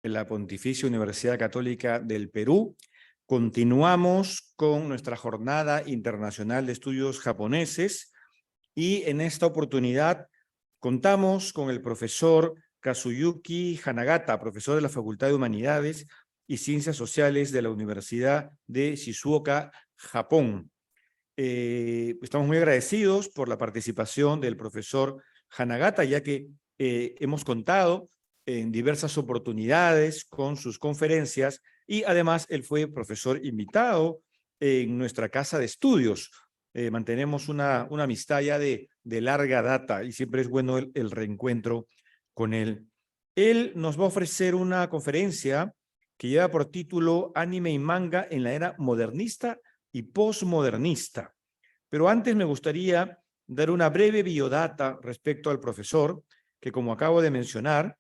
en la Pontificia Universidad Católica del Perú. Continuamos con nuestra Jornada Internacional de Estudios Japoneses y en esta oportunidad contamos con el profesor Kazuyuki Hanagata, profesor de la Facultad de Humanidades y Ciencias Sociales de la Universidad de Shizuoka, Japón. Estamos muy agradecidos por la participación del profesor Hanagata, ya que hemos contado en diversas oportunidades con sus conferencias y además él fue profesor invitado en nuestra casa de estudios. Mantenemos una amistad ya de larga data y siempre es bueno el reencuentro con él. Él nos va a ofrecer una conferencia que lleva por título Anime y manga en la era modernista y postmodernista. Pero antes me gustaría dar una breve biodata respecto al profesor, que como acabo de mencionar,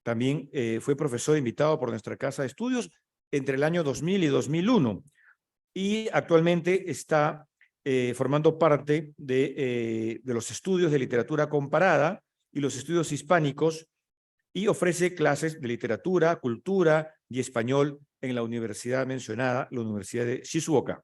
también fue profesor invitado por nuestra casa de estudios entre el año 2000 y 2001 y actualmente está formando parte de los estudios de literatura comparada y los estudios hispánicos y ofrece clases de literatura, cultura y español en la universidad mencionada, la Universidad de Shizuoka.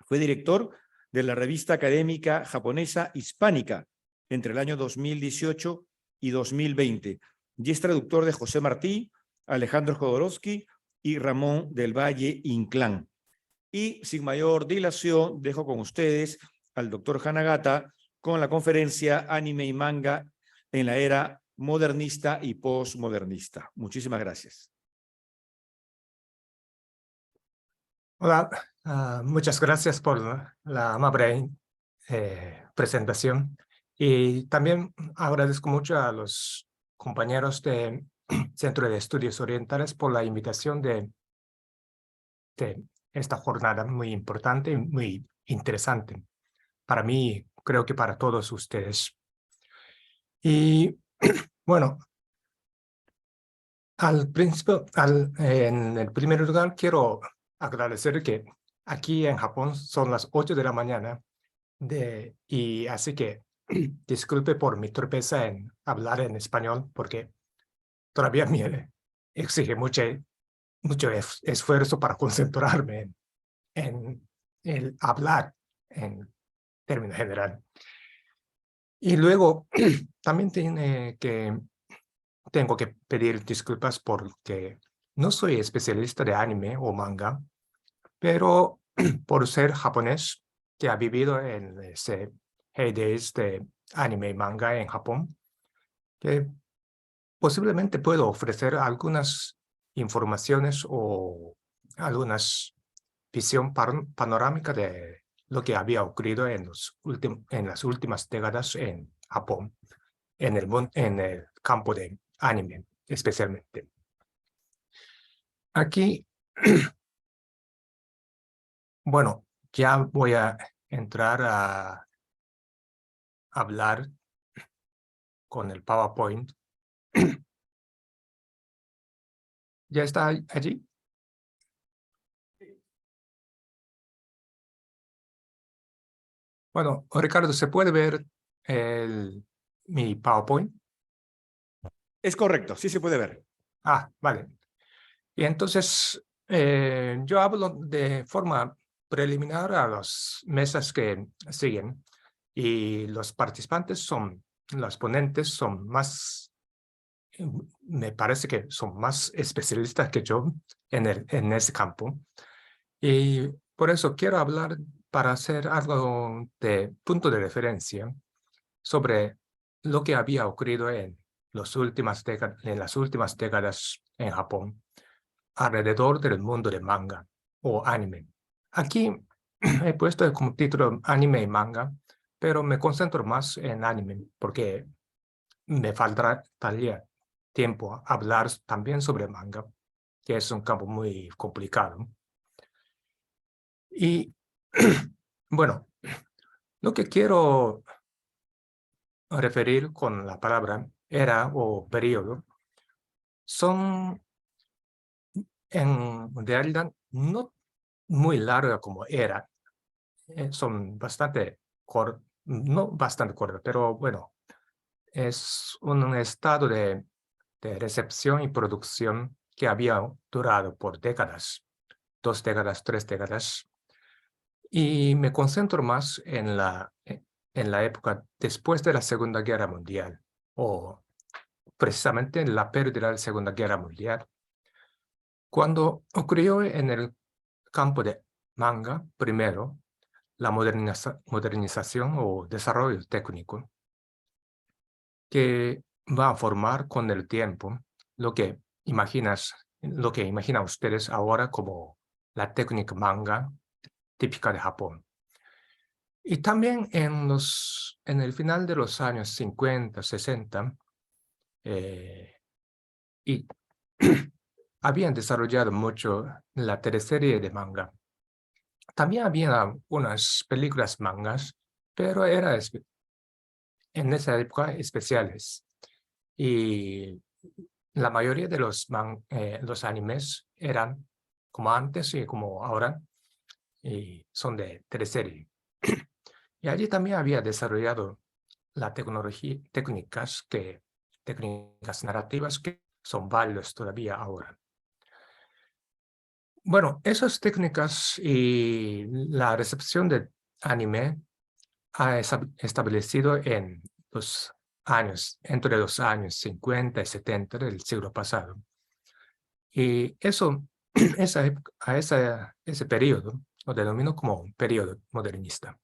Fue director de la revista académica japonesa Hispánica entre el año 2018 y 2020 y es traductor de José Martí, Alejandro Jodorowsky y Ramón del Valle Inclán. Y sin mayor dilación, dejo con ustedes al doctor Hanagata con la conferencia Anime y manga en la era modernista y postmodernista. Muchísimas gracias. Hola, muchas gracias por la amable presentación y también agradezco mucho a los compañeros del Centro de Estudios Orientales por la invitación de esta jornada muy importante y muy interesante para mí, creo que para todos ustedes. Y bueno, al principio, en el primer lugar, quiero agradecer que aquí en Japón son las 8 de la mañana y así que disculpe por mi torpeza en hablar en español porque todavía me exige mucho esfuerzo para concentrarme en el hablar en términos general. Y luego también tengo que pedir disculpas porque no soy especialista de anime o manga, pero por ser japonés que ha vivido en ese heydays de anime y manga en Japón, que posiblemente puedo ofrecer algunas informaciones o algunas visión panorámica de lo que había ocurrido en las últimas décadas en Japón, en el campo de anime especialmente. Aquí, bueno, ya voy a entrar a hablar con el PowerPoint. ¿Ya está allí? Bueno, Ricardo, ¿se puede ver mi PowerPoint? Es correcto, sí se puede ver. Ah, vale. Y entonces, yo hablo de forma preliminar a las mesas que siguen y los participantes los ponentes son más, me parece que son más especialistas que yo en ese campo. Y por eso quiero hablar para hacer algo de punto de referencia sobre lo que había ocurrido en las últimas décadas en Japón, alrededor del mundo de manga o anime. Aquí he puesto como título anime y manga, pero me concentro más en anime porque me faltaría tiempo a hablar también sobre manga, que es un campo muy complicado. Y bueno, lo que quiero referir con la palabra era o periodo son en realidad no muy larga como era, son bastante cortas, no bastante cortas, pero bueno, es un estado de recepción y producción que había durado por décadas, 2 décadas, 3 décadas, y me concentro más en la época después de la Segunda Guerra Mundial, o precisamente en la pérdida de la Segunda Guerra Mundial, cuando ocurrió en el campo de manga, primero, la modernización o desarrollo técnico, que va a formar con el tiempo lo que imaginan ustedes ahora como la técnica manga típica de Japón. Y también en el final de los años 50, 60, y habían desarrollado mucho la teleserie de manga. También había unas películas mangas, pero eran en esa época especiales. Y la mayoría de los animes eran como antes y como ahora, y son de teleserie. Y allí también había desarrollado la técnicas narrativas que son válidas todavía ahora. Bueno, esas técnicas y la recepción de anime ha establecido entre los años 50 y 70 del siglo pasado. Y eso, ese periodo lo denomino como un periodo modernista.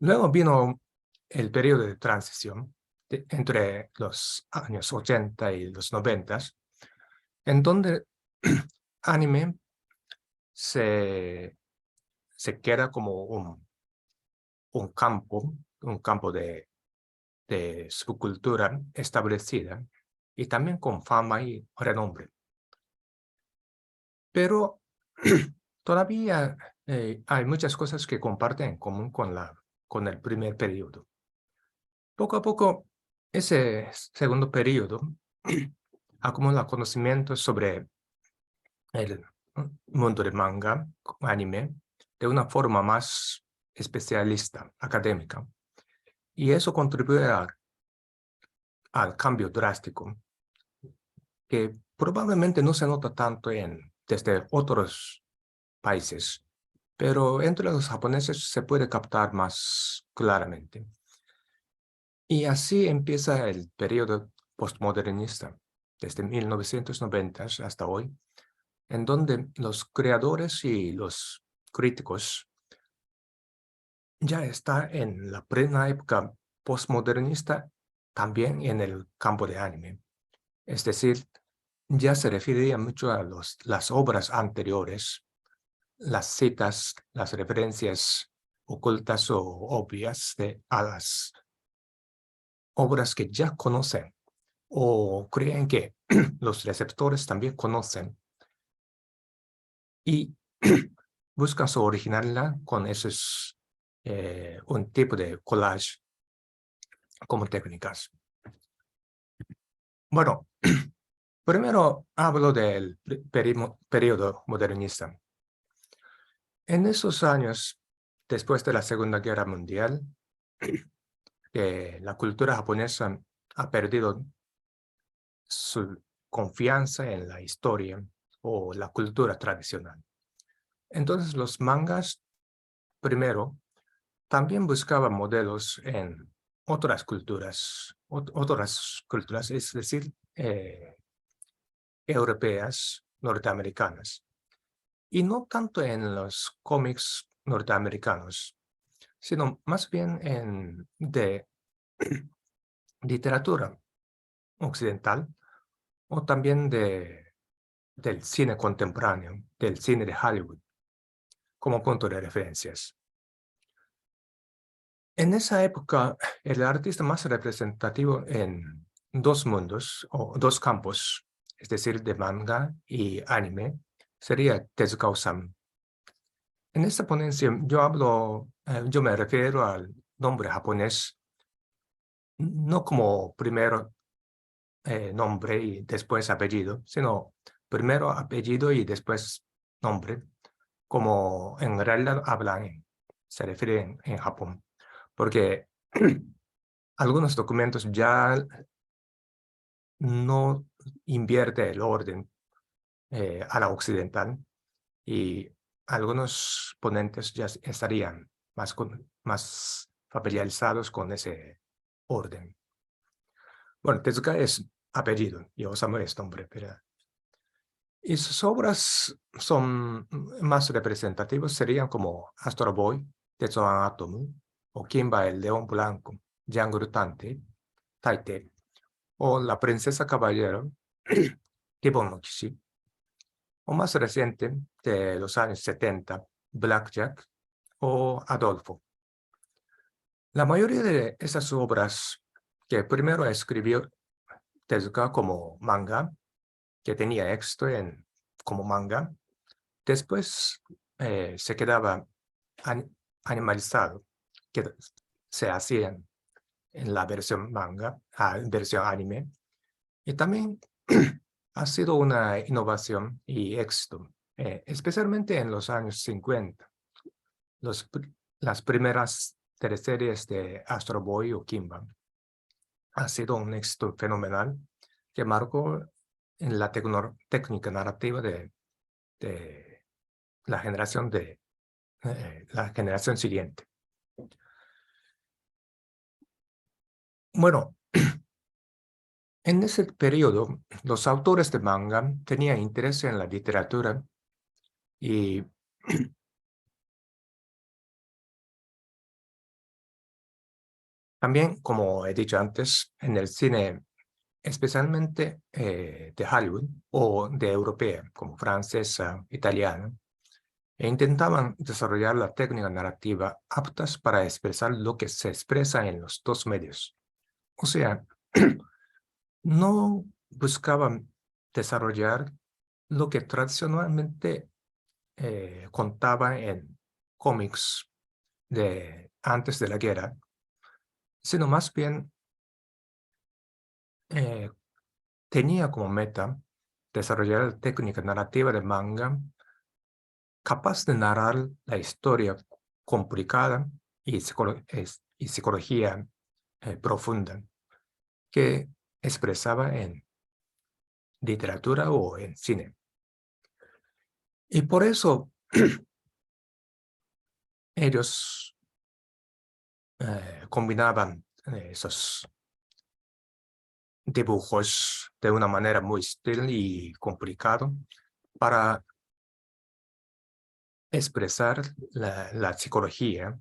Luego vino el periodo de transición entre los años 80 y los 90, en donde anime se queda como un campo de subcultura establecida y también con fama y renombre. Pero todavía hay muchas cosas que comparten en común con el primer periodo. Poco a poco, ese segundo periodo acumula conocimientos sobre el mundo del manga, anime, de una forma más especialista, académica. Y eso contribuye al cambio drástico, que probablemente no se nota tanto desde otros países, pero entre los japoneses se puede captar más claramente. Y así empieza el periodo postmodernista, desde 1990 hasta hoy, en donde los creadores y los críticos ya están en la plena época postmodernista también en el campo de anime. Es decir, ya se refería mucho a las obras anteriores, las citas, las referencias ocultas o obvias a las obras que ya conocen o creen que los receptores también conocen y buscan su originalidad con un tipo de collage como técnicas. Bueno, primero hablo del periodo modernista. En esos años, después de la Segunda Guerra Mundial, la cultura japonesa ha perdido su confianza en la historia o la cultura tradicional. Entonces los mangas, primero, también buscaban modelos en otras culturas, es decir, europeas, norteamericanas. Y no tanto en los cómics norteamericanos, sino más bien de literatura occidental o también del cine contemporáneo, del cine de Hollywood, como punto de referencias. En esa época, el artista más representativo en dos mundos o dos campos, es decir, de manga y anime, sería Tezuka Osamu. En esta ponencia yo me refiero al nombre japonés, no como primero nombre y después apellido, sino primero apellido y después nombre, como en realidad se refieren en Japón. Porque algunos documentos ya no invierte el orden a la occidental y algunos ponentes ya estarían más familiarizados con ese orden. Bueno, Tezuka es apellido y Osamu es nombre, pero... Y sus obras son más representativas, serían como Astro Boy, Tetsuan Atomu, o Kimba el León Blanco, Jungle Taite, o La Princesa Caballero, Gibbon no Kishi, o más reciente, de los años 70, Blackjack o Adolfo. La mayoría de esas obras que primero escribió Tezuka como manga, que tenía éxito como manga, después se quedaba animalizado, que se hacían en la versión manga, versión anime, y también ha sido una innovación y éxito, especialmente en los años 50. Las primeras teleseries de Astro Boy o Kimba ha sido un éxito fenomenal que marcó en la técnica narrativa de la generación siguiente. Bueno, en ese periodo, los autores de manga tenían interés en la literatura y también, como he dicho antes, en el cine, especialmente de Hollywood o de europea, como francesa, italiana, e intentaban desarrollar la técnica narrativa aptas para expresar lo que se expresa en los dos medios. O sea, no buscaban desarrollar lo que tradicionalmente contaba en cómics de antes de la guerra, sino más bien tenía como meta desarrollar la técnica narrativa de manga capaz de narrar la historia complicada y psicología profunda que expresaba en literatura o en cine. Y por eso ellos combinaban esos dibujos de una manera muy sutil y complicado para expresar la psicología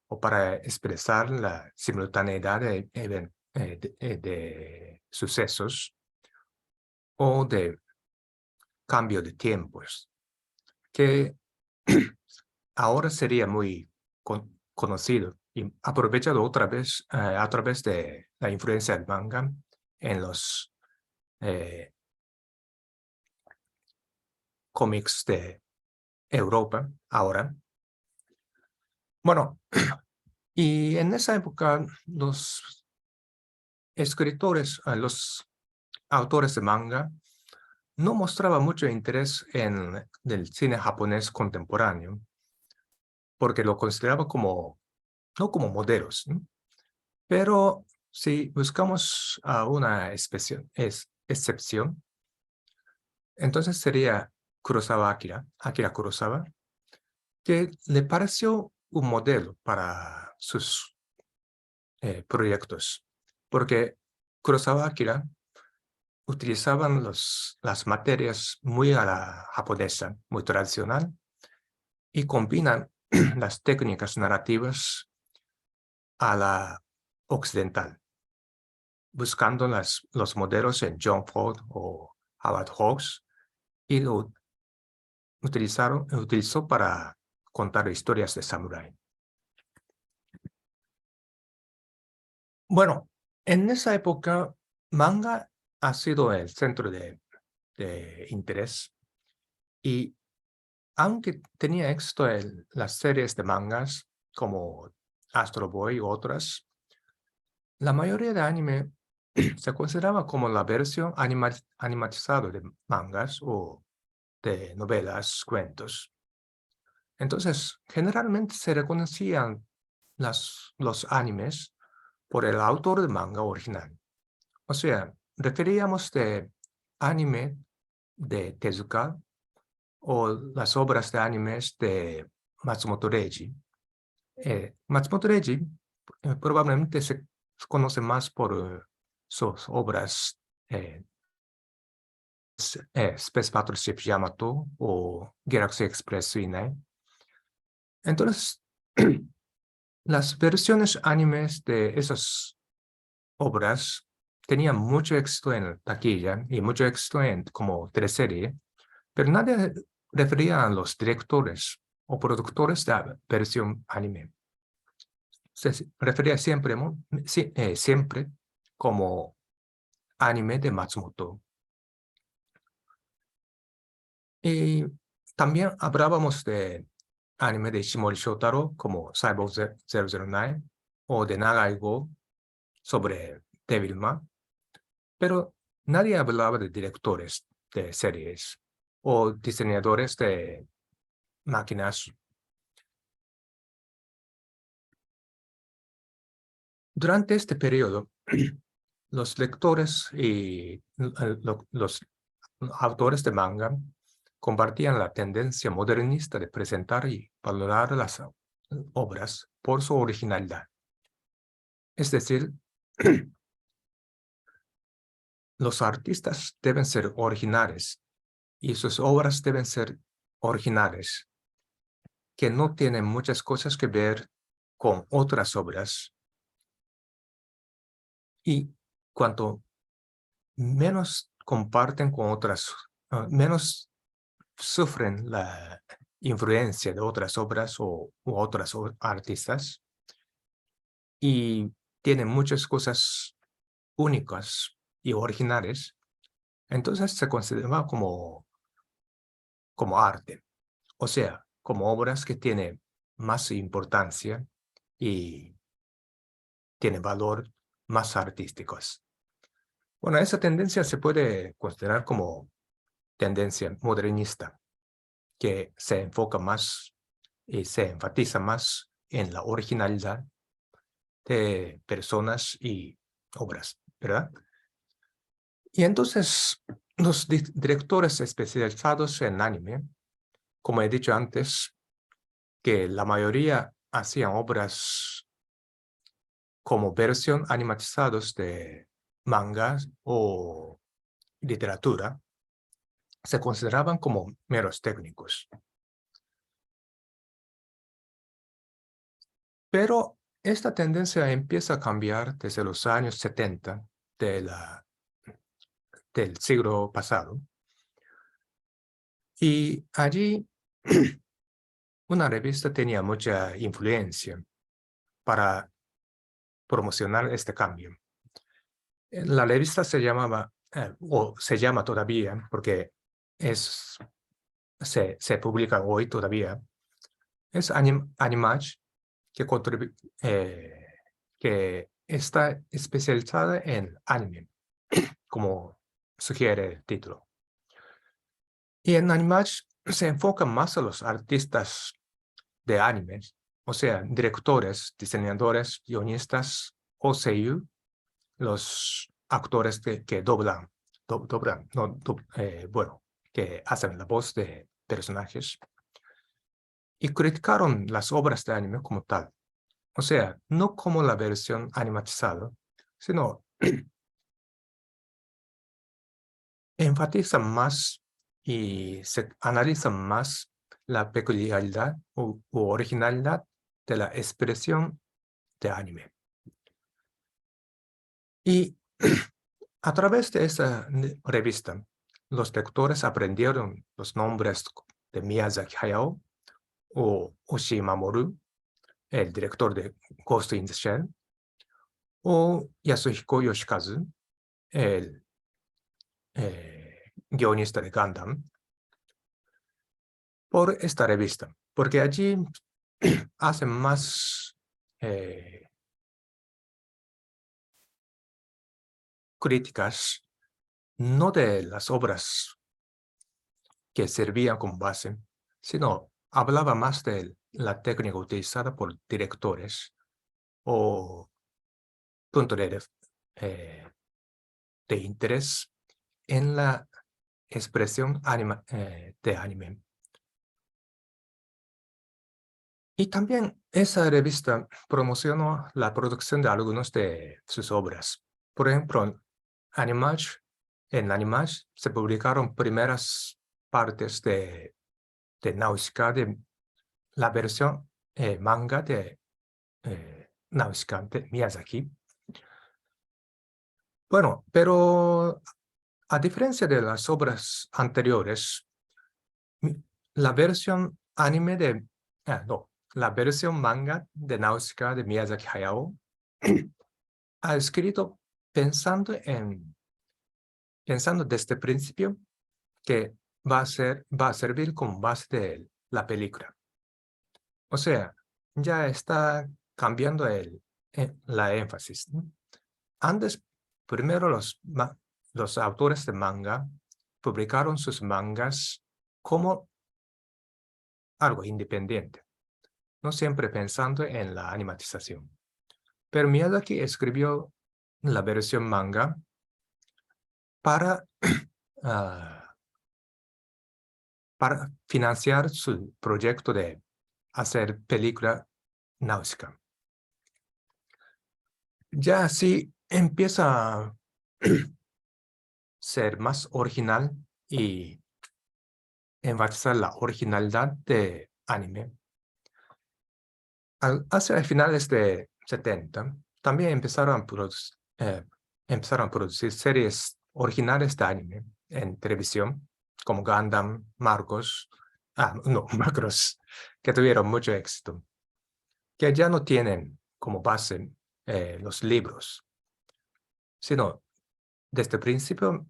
o para expresar la simultaneidad de sucesos o de cambio de tiempos, que ahora sería muy conocido y aprovechado otra vez a través de la influencia del manga en los cómics de Europa ahora. Bueno, y en esa época los escritores, los autores de manga no mostraban mucho interés en el cine japonés contemporáneo porque lo consideraba como, no como modelos, ¿no? Pero si buscamos a una excepción, entonces sería Akira Kurosawa, que le pareció un modelo para sus proyectos, porque Kurosawa Akira utilizaban las materias muy a la japonesa, muy tradicional, y combinan las técnicas narrativas a la occidental, buscando los modelos en John Ford o Howard Hawks, y lo utilizó para contar historias de samurái. Bueno, en esa época, manga ha sido el centro de interés y aunque tenía éxito en las series de mangas como Astro Boy u otras, la mayoría de anime se consideraba como la versión animatizada de mangas o de novelas, cuentos. Entonces, generalmente se reconocían los animes por el autor del manga original. O sea, referíamos de anime de Tezuka o las obras de animes de Matsumoto Reiji. Matsumoto Reiji probablemente se conoce más por sus obras Space Battleship Yamato o Galaxy Express Suinai. Entonces, las versiones animes de esas obras tenían mucho éxito en taquilla y mucho éxito como teleserie, pero nadie refería a los directores o productores de la versión anime. Se refería siempre como anime de Matsumoto. Y también hablábamos de anime de Ishimori Shotaro como Cyborg 009 o de Nagai Go sobre Devilman, pero nadie hablaba de directores de series o diseñadores de máquinas. Durante este periodo, los lectores y los autores de manga compartían la tendencia modernista de presentar y valorar las obras por su originalidad. Es decir, los artistas deben ser originales y sus obras deben ser originales, que no tienen muchas cosas que ver con otras obras. Y cuanto menos comparten con otras, menos sufren la influencia de otras obras u otras artistas y tienen muchas cosas únicas y originales, entonces se considera como arte, o sea, como obras que tienen más importancia y tienen valor más artísticos. Bueno, esa tendencia se puede considerar como tendencia modernista, que se enfoca más y se enfatiza más en la originalidad de personas y obras, ¿verdad? Y entonces, los directores especializados en anime, como he dicho antes, que la mayoría hacían obras como versión animatizados de mangas o literatura, se consideraban como meros técnicos. Pero esta tendencia empieza a cambiar desde los años 70 del siglo pasado. Y allí una revista tenía mucha influencia para promocionar este cambio. La revista se llamaba, o se llama todavía, porque se publica hoy todavía, es Animage, que está especializada en anime, como sugiere el título. Y en Animage se enfoca más a los artistas de animes, o sea, directores, diseñadores, guionistas o seiyuu, los actores que doblan, que hacen la voz de personajes, y criticaron las obras de anime como tal. O sea, no como la versión animatizada, sino enfatizan más y se analiza más la peculiaridad u originalidad de la expresión de anime. Y a través de esa revista, los lectores aprendieron los nombres de Miyazaki Hayao o Oshii Mamoru, el director de Ghost in the Shell, o Yasuhiko Yoshikazu, el guionista de Gundam, por esta revista, porque allí hacen más críticas, no de las obras que servían como base, sino hablaba más de la técnica utilizada por directores o punto de interés en la expresión de anime. Y también esa revista promocionó la producción de algunas de sus obras. Por ejemplo, en Animage se publicaron primeras partes de Nausicaa, de la versión manga de Nausicaa de Miyazaki. Bueno, pero a diferencia de las obras anteriores, la versión anime de... la versión manga de Nausicaa de Miyazaki Hayao ha escrito pensando desde el principio que va a servir como base de la película. O sea, ya está cambiando la énfasis, ¿no? Antes, primero los autores de manga publicaron sus mangas como algo independiente, no siempre pensando en la animatización. Pero Miyazaki escribió la versión manga para financiar su proyecto de hacer película Nausicaa. Ya así empieza a ser más original y enfatizar la originalidad de anime. Hacia finales de 70, también empezaron a producir series originales de anime en televisión, como Gundam, Macross, que tuvieron mucho éxito, que ya no tienen como base los libros, sino desde el principio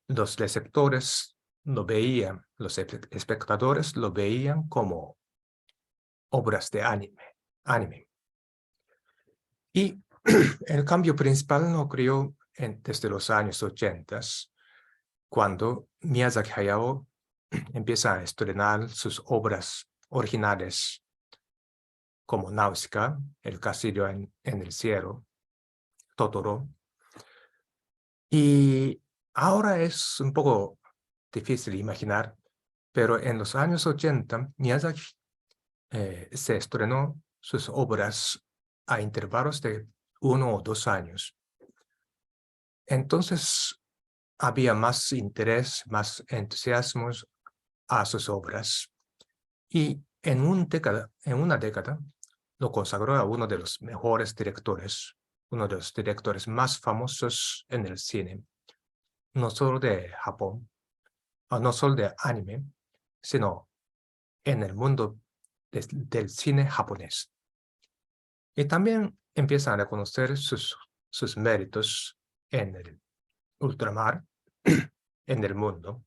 los receptores lo veían, los espectadores lo veían como obras de anime. Y el cambio principal no ocurrió desde los años 80, cuando Miyazaki Hayao empieza a estrenar sus obras originales como Nausicaa, El castillo en el cielo, Totoro. Y ahora es un poco difícil imaginar, pero en los años 80, Miyazaki se estrenó sus obras a intervalos de 1 o 2 años. Entonces, había más interés, más entusiasmo a sus obras. Y en una década lo consagró a uno de los mejores directores, uno de los directores más famosos en el cine, no solo de Japón, no solo de anime, sino en el mundo del cine japonés. Y también empiezan a reconocer sus méritos en el ultramar, en el mundo.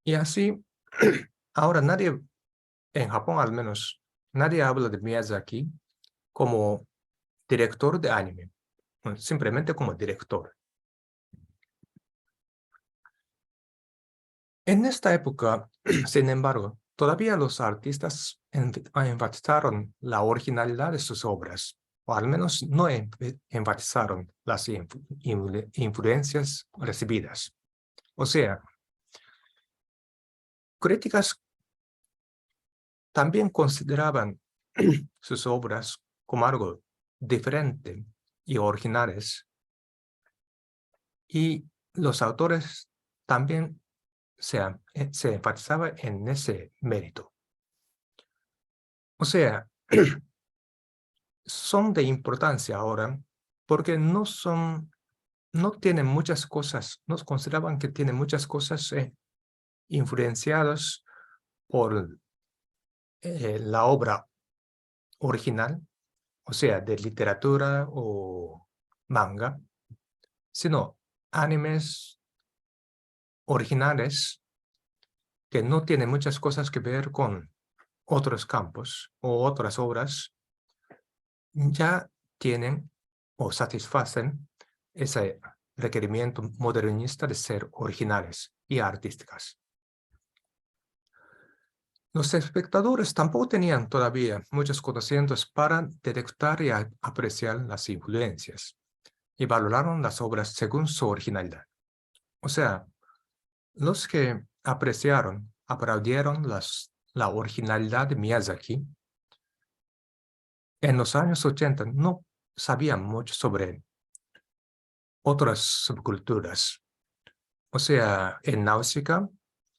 Y así, ahora en Japón al menos, nadie habla de Miyazaki como director de anime, simplemente como director. En esta época, sin embargo, todavía los artistas enfatizaron la originalidad de sus obras, o al menos no enfatizaron las influencias recibidas. O sea, críticas también consideraban sus obras como algo diferente y originales, y los autores también se enfatizaba en ese mérito. O sea, son de importancia ahora porque no tienen muchas cosas, no consideraban que tienen muchas cosas influenciadas por la obra original, o sea, de literatura o manga, sino animes originales que no tienen muchas cosas que ver con otros campos o otras obras, ya tienen o satisfacen ese requerimiento modernista de ser originales y artísticas. Los espectadores tampoco tenían todavía muchos conocimientos para detectar y apreciar las influencias, y valoraron las obras según su originalidad. O sea, los que aplaudieron la originalidad de Miyazaki, en los años 80 no sabían mucho sobre otras subculturas. O sea, en Náusica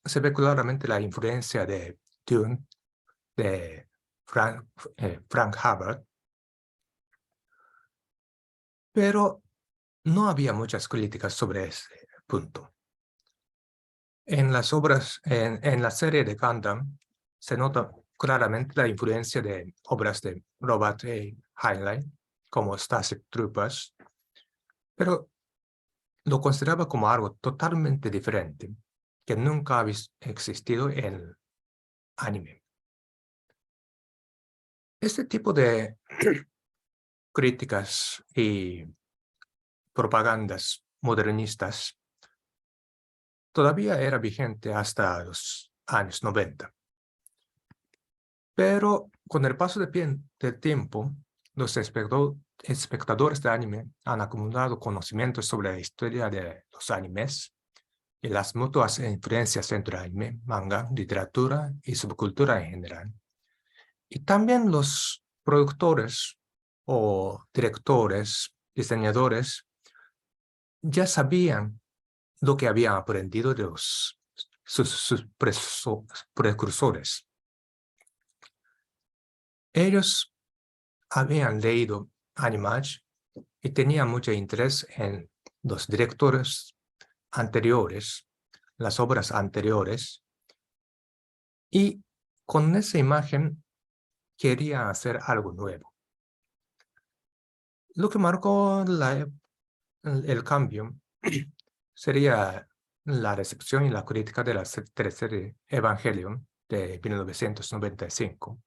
se ve claramente la influencia de Dune, de Frank Herbert, pero no había muchas críticas sobre ese punto. En las obras, en la serie de Gundam, se nota claramente la influencia de obras de Robert A. Heinlein, como Starship Troopers, pero lo consideraba como algo totalmente diferente, que nunca había existido en anime. Este tipo de críticas y propagandas modernistas todavía era vigente hasta los años 90. Pero con el paso del tiempo, los espectadores de anime han acumulado conocimientos sobre la historia de los animes y las mutuas influencias entre anime, manga, literatura y subcultura en general. Y también los productores o directores, diseñadores, ya sabían lo que habían aprendido de sus precursores. Ellos habían leído Animage y tenían mucho interés en los directores anteriores, las obras anteriores, y con esa imagen quería hacer algo nuevo. Lo que marcó el cambio sería la recepción y la crítica de la teleserie Evangelion de 1995,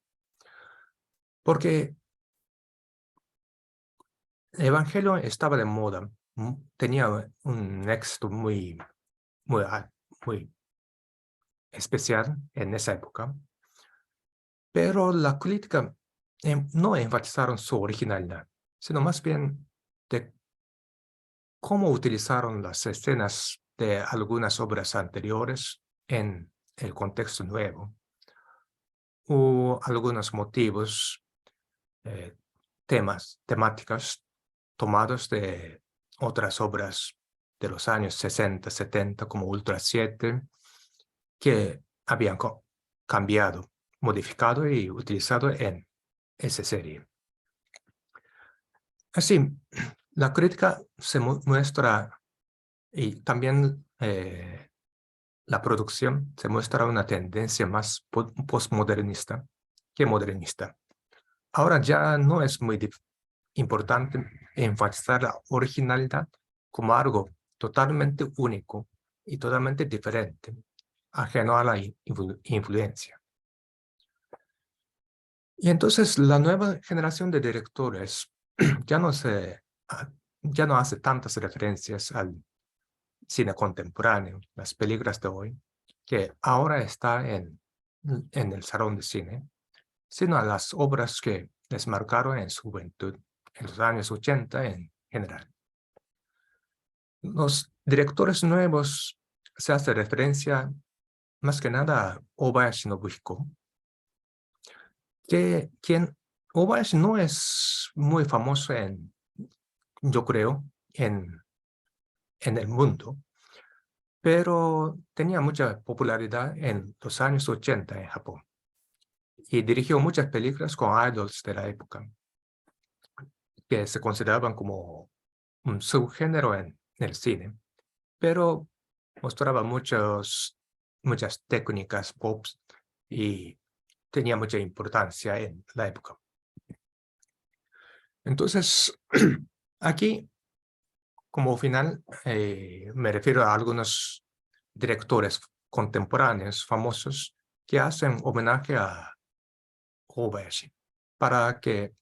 porque Evangelion estaba de moda, tenía un éxito muy especial en esa época, pero la crítica no enfatizaron su originalidad, sino más bien de cómo utilizaron las escenas de algunas obras anteriores en el contexto nuevo, o algunos motivos, temáticas tomados de otras obras de los años 60, 70, como Ultra 7, que habían cambiado, modificado y utilizado en esa serie. Así, la crítica se muestra y también la producción se muestra una tendencia más postmodernista que modernista. Ahora ya no es muy importante enfatizar la originalidad como algo totalmente único y totalmente diferente, ajeno a la influencia. Y entonces la nueva generación de directores ya no hace tantas referencias al cine contemporáneo, las películas de hoy, que ahora está en el salón de cine, sino a las obras que les marcaron en su juventud, en los años 80 en general. Los directores nuevos se hace referencia más que nada a Obayashi Nobuhiko, Obayashi no es muy famoso yo creo, en el mundo, pero tenía mucha popularidad en los años 80 en Japón y dirigió muchas películas con idols de la época que se consideraban como un subgénero en el cine, pero mostraba muchas técnicas pop y tenía mucha importancia en la época. Entonces, aquí, como final, me refiero a algunos directores contemporáneos famosos que hacen homenaje a Obayashi para que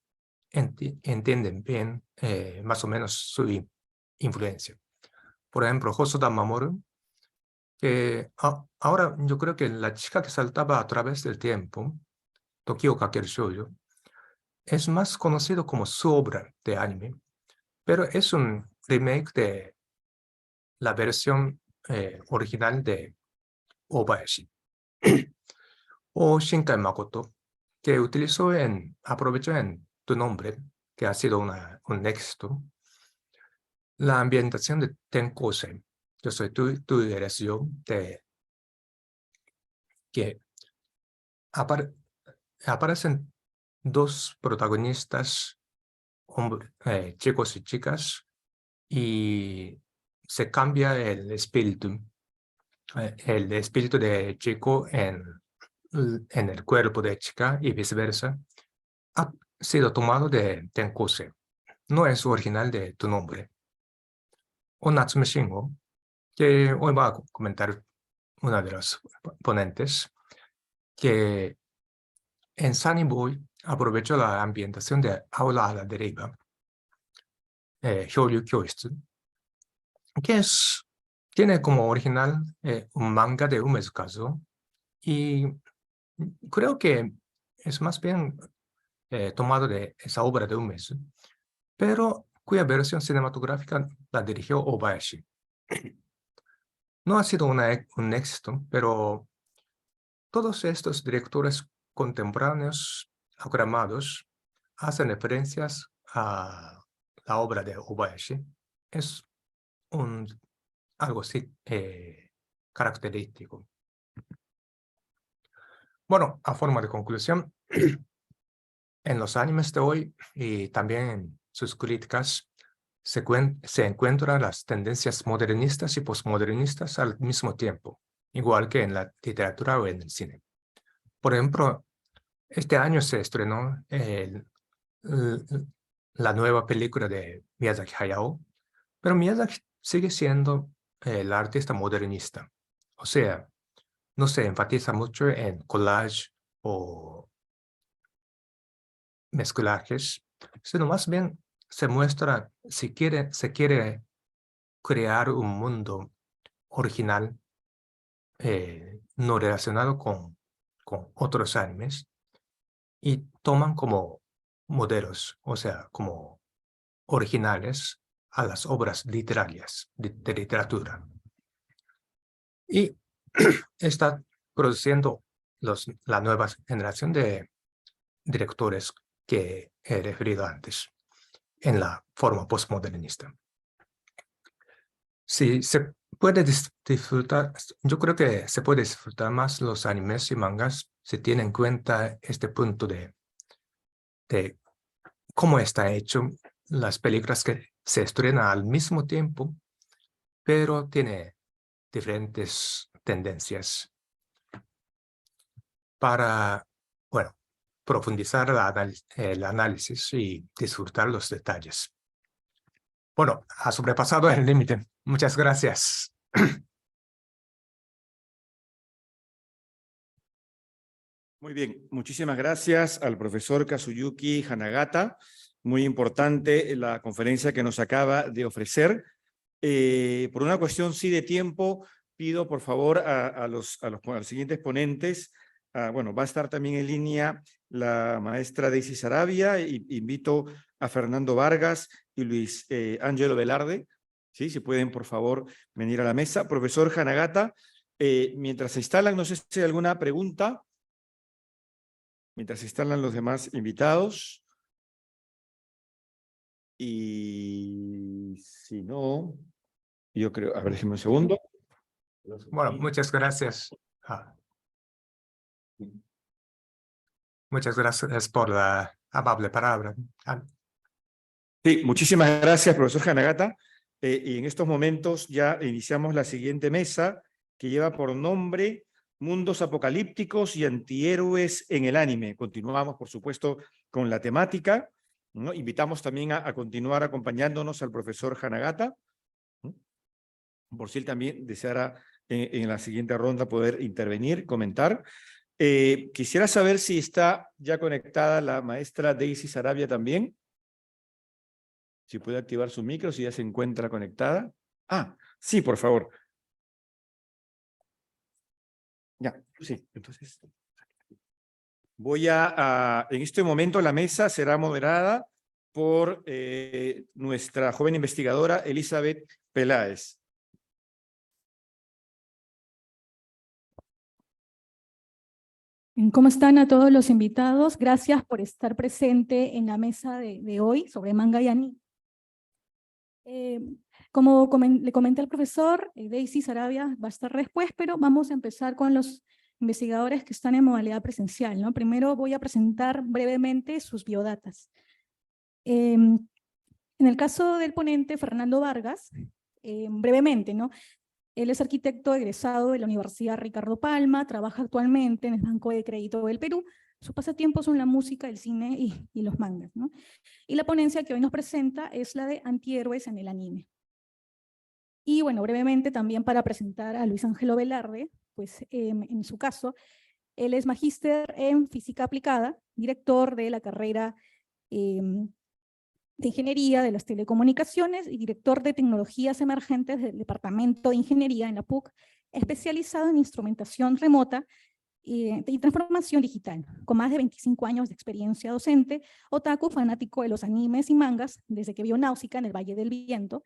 entiendan bien más o menos su influencia. Por ejemplo, Hosoda Mamoru, que ahora yo creo que La chica que saltaba a través del tiempo, Tokio Kakeru Shoujo, es más conocido como su obra de anime, pero es un remake de la versión original de Obayashi. O Shinkai Makoto, que aprovechó en Tu nombre, que ha sido un éxito, la ambientación de Tenkosei, Yo soy tú eres yo, que aparecen dos protagonistas, chicos y chicas, y se cambia el espíritu de chico en el cuerpo de chica y viceversa. Ha sido tomado de Tenkosei. No es original de Tu nombre. O Natsume Shingo, que hoy va a comentar una de las ponentes, que en Sunny Boy aprovechó la ambientación de Aula a la Deriva, Hyoryu Kyoitsu, que tiene como original un manga de Umezu Kazuo, y creo que es más bien tomado de esa obra de Umezu, pero cuya versión cinematográfica la dirigió Obayashi. No ha sido un éxito, pero todos estos directores contemporáneos aclamados hacen referencias a la obra de Obayashi. Es algo así característico. Bueno, a forma de conclusión, en los animes de hoy y también en sus críticas se encuentran las tendencias modernistas y postmodernistas al mismo tiempo, igual que en la literatura o en el cine. Por ejemplo, este año se estrenó la nueva película de Miyazaki Hayao, pero Miyazaki sigue siendo el artista modernista. O sea, no se enfatiza mucho en collage o mezclajes, sino más bien se muestra, se quiere crear un mundo original no relacionado con otros animes, y toman como modelos, o sea, como originales a las obras literarias de literatura. Y está produciendo la nueva generación de directores que he referido antes en la forma postmodernista. Sí, se puede disfrutar, yo creo que se puede disfrutar más los animes y mangas si tiene en cuenta este punto de cómo está hecho las películas que se estrenan al mismo tiempo, pero tiene diferentes tendencias para, bueno, profundizar el análisis y disfrutar los detalles. Bueno, ha sobrepasado el límite. Muchas gracias. Muy bien, muchísimas gracias al profesor Kazuyuki Hanagata. Muy importante la conferencia que nos acaba de ofrecer. Por una cuestión sí de tiempo, pido por favor a los siguientes ponentes. Bueno, va a estar también en línea la maestra Daisy Sarabia. Invito a Fernando Vargas y Luis Ángelo Velarde. ¿Sí? Si pueden, por favor, venir a la mesa. Profesor Hanagata, mientras se instalan, no sé si hay alguna pregunta. Mientras se instalan los demás invitados. Y si no, yo creo, a ver, déjeme un segundo. Bueno, muchas gracias. Muchas gracias por la amable palabra. Sí, muchísimas gracias, profesor Hanagata. Y en estos momentos ya iniciamos la siguiente mesa, que lleva por nombre Mundos apocalípticos y antihéroes en el anime. Continuamos, por supuesto, con la temática, ¿no? Invitamos también a continuar acompañándonos al profesor Hanagata, ¿no? Por si él también deseara en la siguiente ronda poder intervenir, comentar. Quisiera saber si está ya conectada la maestra Daisy Sarabia también. Si puede activar su micro, si ya se encuentra conectada. Sí, por favor. Ya, sí, entonces. En este momento la mesa será moderada por nuestra joven investigadora Elizabeth Peláez. ¿Cómo están a todos los invitados? Gracias por estar presente en la mesa de hoy sobre manga y anime. Como le comenté al profesor, Daisy Sarabia va a estar después, pero vamos a empezar con los investigadores que están en modalidad presencial, ¿no? Primero voy a presentar brevemente sus biodatas. En el caso del ponente, Fernando Vargas, brevemente, ¿no? Él es arquitecto egresado de la Universidad Ricardo Palma, trabaja actualmente en el Banco de Crédito del Perú. Sus pasatiempos son la música, el cine y los mangas, ¿no? Y la ponencia que hoy nos presenta es la de antihéroes en el anime. Y bueno, brevemente también para presentar a Luis Ángelo Velarde, pues en su caso, él es magíster en física aplicada, director de la carrera de Ingeniería de las Telecomunicaciones y director de Tecnologías Emergentes del Departamento de Ingeniería en la PUC, especializado en instrumentación remota y transformación digital, con más de 25 años de experiencia docente, otaku fanático de los animes y mangas, desde que vio Náusica en el Valle del Viento,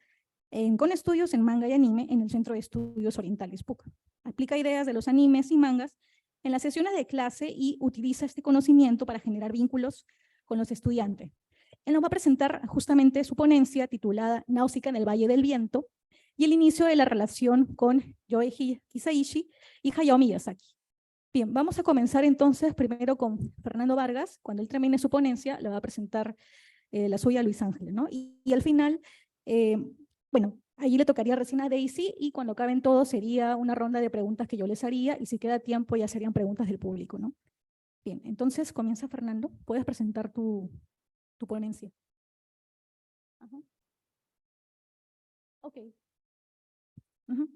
con estudios en manga y anime en el Centro de Estudios Orientales PUC. Aplica ideas de los animes y mangas en las sesiones de clase y utiliza este conocimiento para generar vínculos con los estudiantes. Él nos va a presentar justamente su ponencia titulada Náusica en el Valle del Viento y el inicio de la relación con Yohei Hisaishi y Hayao Miyazaki. Bien, vamos a comenzar entonces primero con Fernando Vargas. Cuando él termine su ponencia, le va a presentar la suya a Luis Ángel, ¿no? Y al final, bueno, allí le tocaría recién a Daisy y cuando acaben todos sería una ronda de preguntas que yo les haría y si queda tiempo ya serían preguntas del público, ¿no? Bien, entonces comienza Fernando. Puedes presentar tu ponencia. Ajá. Ok. Ujú.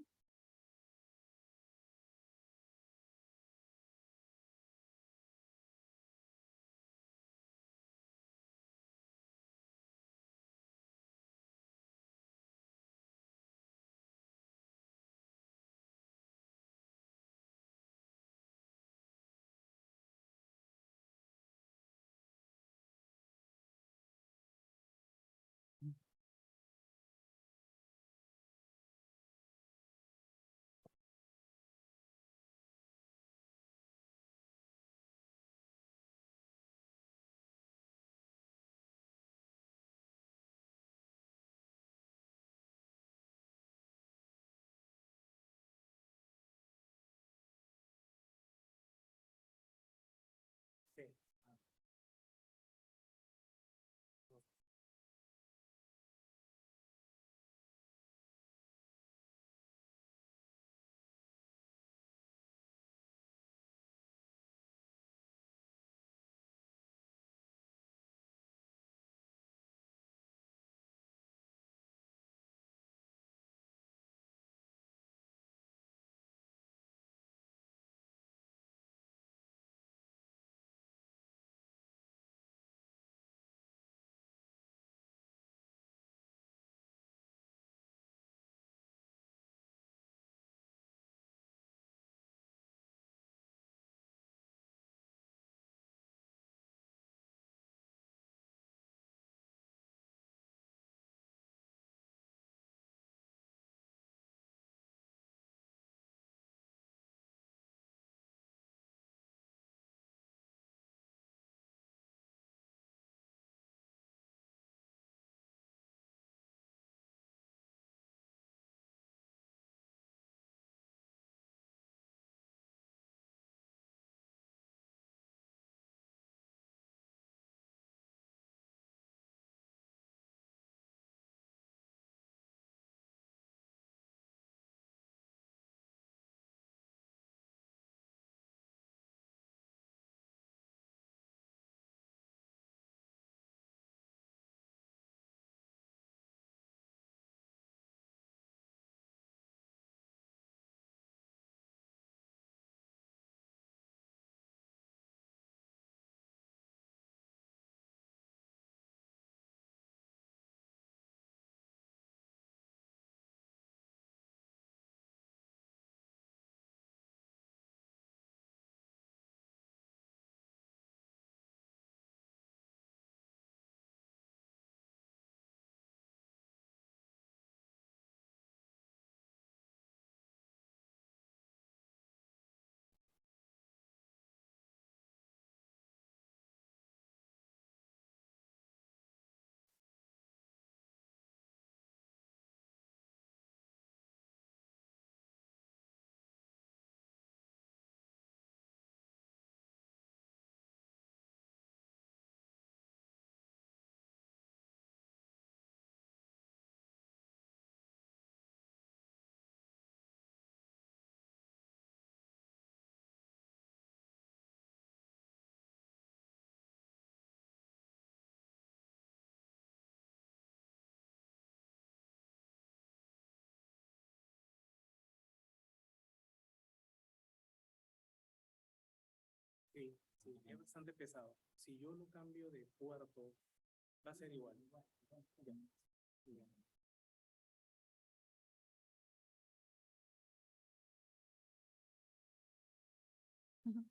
Sí, sí, es bastante pesado. Si yo lo cambio de puerto, va a ser igual. Ya, ya. Ujú.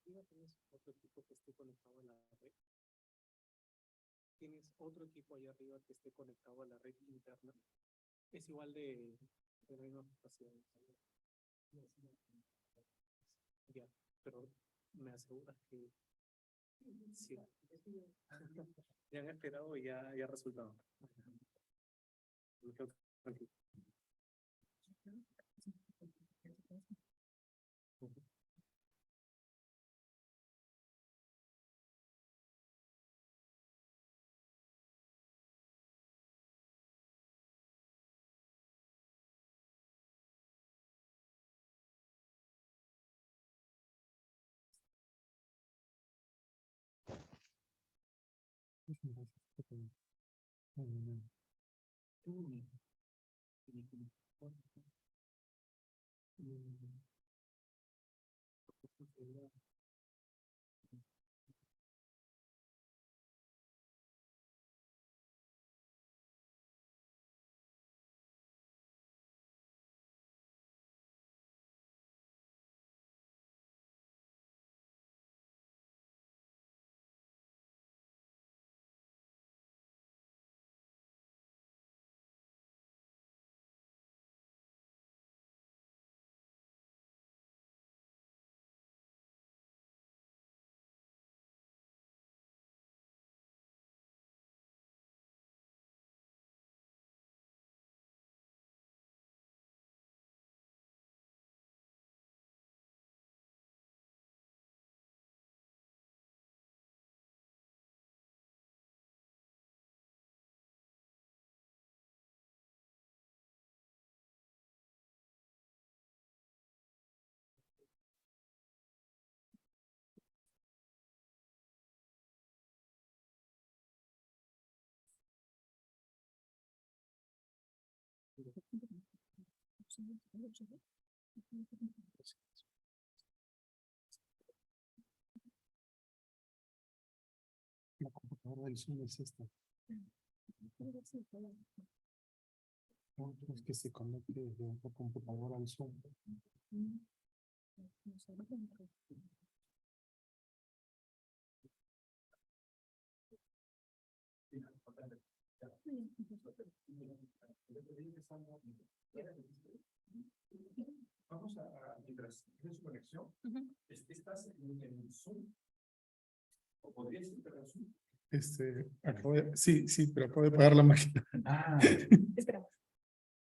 ¿Tienes otro equipo que esté conectado a la red? ¿Tienes otro equipo allá arriba que esté conectado a la red interna? Es igual de la misma capacidad. Ya, pero me aseguras que sí. Ya han esperado y ya ha resultado. Me quedo tranquilo. La computadora del Zoom es esta. No, es que se conecte desde otra computadora al Zoom. Vamos a mientras tienes su conexión, ¿estás en Zoom? ¿O podrías entrar en Zoom? Sí, pero acabo de pagar la máquina. Ah, Esperamos.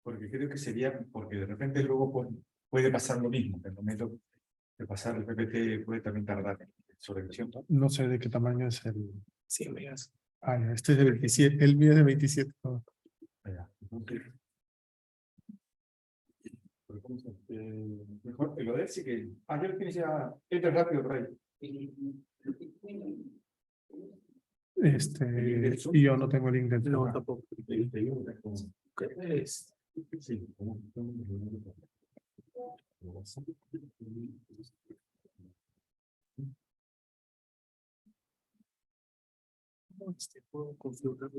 porque creo que sería, porque de repente luego puede pasar lo mismo, que el momento de pasar el PPT puede también tardar en su revisión, ¿no? No sé de qué tamaño es el. 100 megas. Ah, ya, este es de 27. El mío es de 27. No. Ya, entonces, pero ¿cómo se- mejor lo de él sí que. Ah, ya lo tienes ya. Entra rápido por ahí. Y yo no tengo link de No, tampoco. Sí. Puedo configurar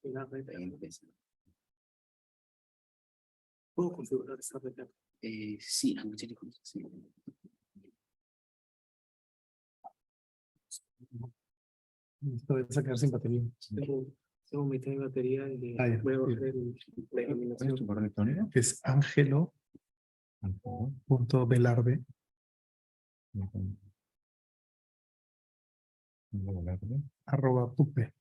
la red. Puedo configurar esta red. Sí, a muchas cosas, sí. Esto debe sacar sin batería. Tengo mitad de batería y Ah, ya. voy a bajar la iluminación. tu correo electrónico? Es angelo.velarde @pup.p.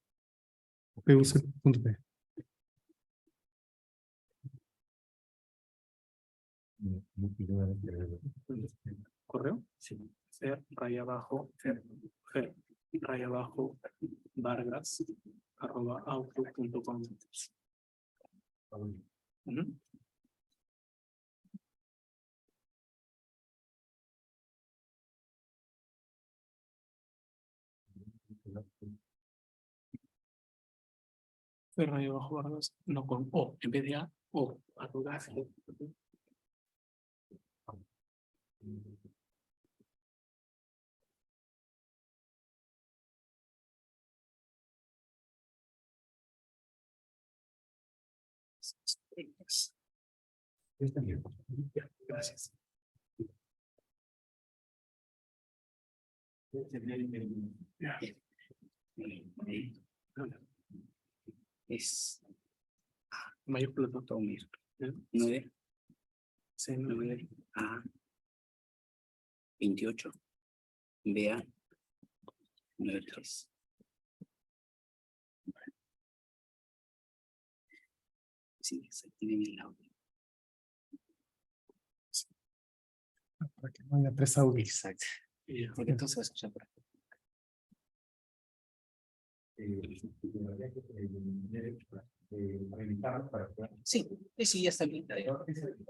¿Correo? Sí. Fer, raya abajo, Fer, raya abajo, Vargas, @outlook.com. Fer, raya abajo, Vargas, no con O, en vez de A, O, arroba. Gracias. Es Mayor plato. Tomir. ¿Eh? 9 C9. 9 A 28 BA 93. Sí, desactiven el audio. Para que no haya 3 audios. Exacto. Ya. Porque entonces se va a escuchar por aquí. Sí, sí, ya está bien.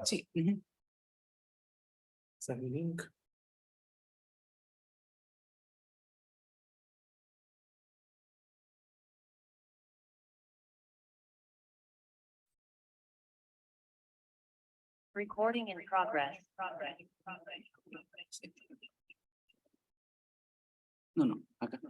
Sí. Sale el link. Recording in progress. No, acá.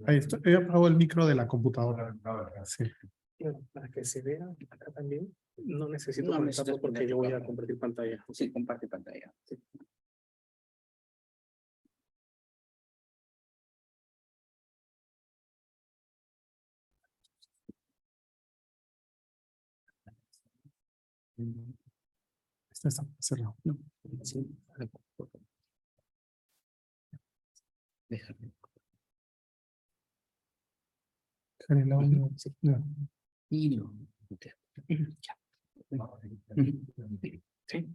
Ahí está. He apagado el micro de la computadora. Sí. Bueno, para que se vea acá también, no necesito No conectarlo necesitas porque poner yo tu voy a cámara. compartir pantalla. Sí, comparte pantalla. Sí. Este está cerrado. No. Sí. Déjame. Dejar el audio. Sí. No. Y lo. Ya. Sí.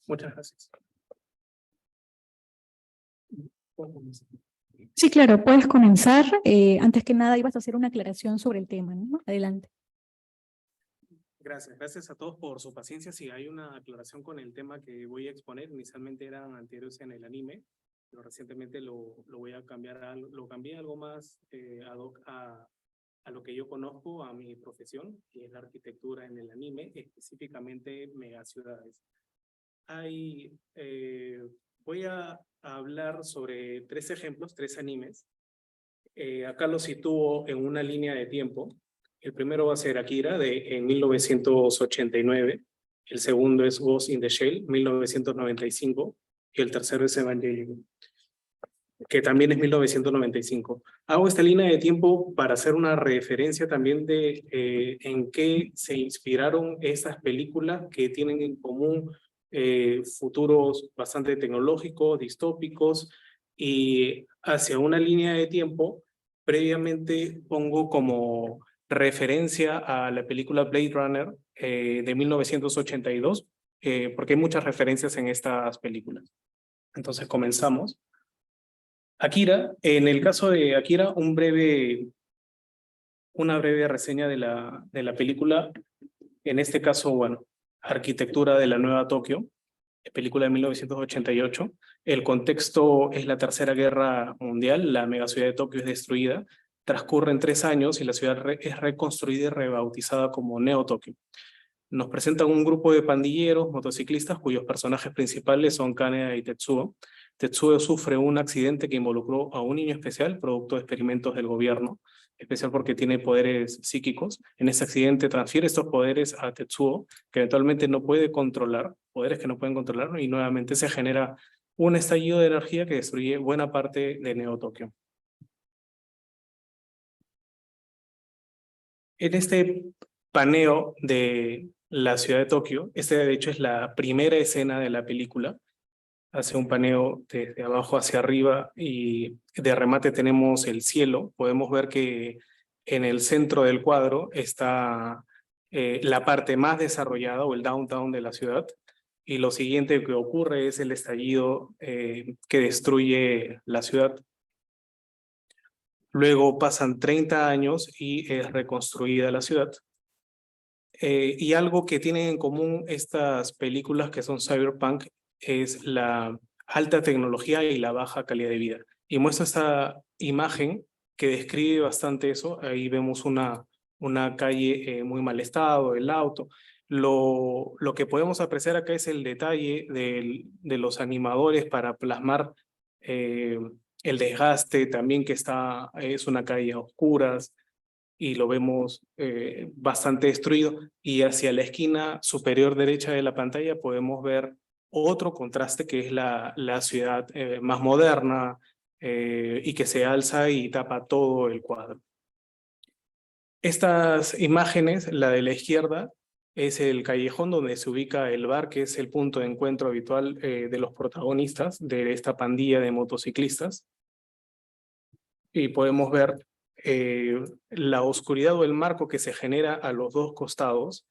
Muchas gracias. Sí, claro, puedes comenzar. Antes que nada, ibas a hacer una aclaración sobre el tema, ¿no? Adelante. Gracias a todos por su paciencia. Si hay una aclaración con el tema que voy a exponer, inicialmente eran anteriores en el anime, pero recientemente lo voy a cambiar, lo cambié algo más ad hoc a lo que yo conozco, a mi profesión, que es la arquitectura en el anime, específicamente megaciudades. Voy a hablar sobre 3 ejemplos, 3 animes. Acá los sitúo en una línea de tiempo. El primero va a ser Akira, en 1989. El segundo es Ghost in the Shell, 1995. Y el tercero es Evangelion, que también es 1995. Hago esta línea de tiempo para hacer una referencia también de en qué se inspiraron estas películas que tienen en común futuros bastante tecnológicos, distópicos, y hacia una línea de tiempo, previamente pongo como referencia a la película Blade Runner de 1982, porque hay muchas referencias en estas películas. Entonces comenzamos. Akira, en el caso de Akira, una breve reseña de la película. En este caso, bueno, arquitectura de la Nueva Tokio, película de 1988. El contexto es la Tercera Guerra Mundial, la megaciudad de Tokio es destruida, transcurren 3 años y la ciudad es reconstruida y rebautizada como Neo Tokio. Nos presentan un grupo de pandilleros, motociclistas, cuyos personajes principales son Kaneda y Tetsuo. Tetsuo sufre un accidente que involucró a un niño especial, producto de experimentos del gobierno, especial porque tiene poderes psíquicos. En ese accidente transfiere estos poderes a Tetsuo, que eventualmente no puede controlar, poderes que no pueden controlar, y nuevamente se genera un estallido de energía que destruye buena parte de Neo Tokio. En este paneo de la ciudad de Tokio, de hecho es la primera escena de la película. Hace un paneo desde abajo hacia arriba y de remate tenemos el cielo. Podemos ver que en el centro del cuadro está la parte más desarrollada o el downtown de la ciudad. Y lo siguiente que ocurre es el estallido que destruye la ciudad. Luego pasan 30 años y es reconstruida la ciudad. Y algo que tienen en común estas películas que son cyberpunk es la alta tecnología y la baja calidad de vida. Y muestra esta imagen que describe bastante eso. Ahí vemos una calle muy mal estado, el auto. Lo que podemos apreciar acá es el detalle de los animadores para plasmar el desgaste también, que es una calle a oscuras y lo vemos bastante destruido. Y hacia la esquina superior derecha de la pantalla podemos ver otro contraste, que es la ciudad más moderna y que se alza y tapa todo el cuadro. Estas imágenes, la de la izquierda, es el callejón donde se ubica el bar, que es el punto de encuentro habitual de los protagonistas de esta pandilla de motociclistas. Y podemos ver la oscuridad o el marco que se genera a los dos costados,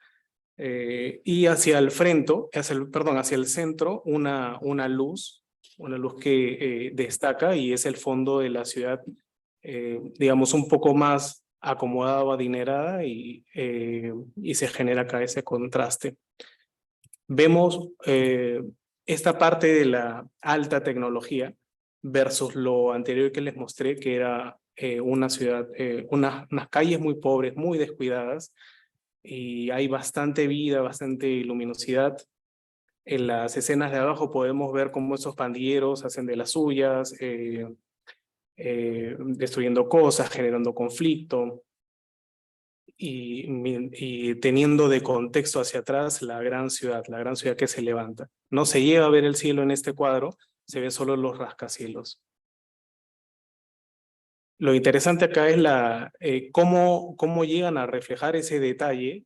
y hacia el frente, hacia el centro, una luz que destaca y es el fondo de la ciudad, digamos, un poco más acomodada o adinerada, y se genera acá ese contraste. Vemos esta parte de la alta tecnología versus lo anterior que les mostré, que era una ciudad, unas calles muy pobres, muy descuidadas, y hay bastante vida, bastante luminosidad. En las escenas de abajo podemos ver cómo esos pandilleros hacen de las suyas, destruyendo cosas, generando conflicto, y teniendo de contexto hacia atrás la gran ciudad que se levanta. No se llega a ver el cielo en este cuadro, se ve solo los rascacielos. Lo interesante acá es cómo llegan a reflejar ese detalle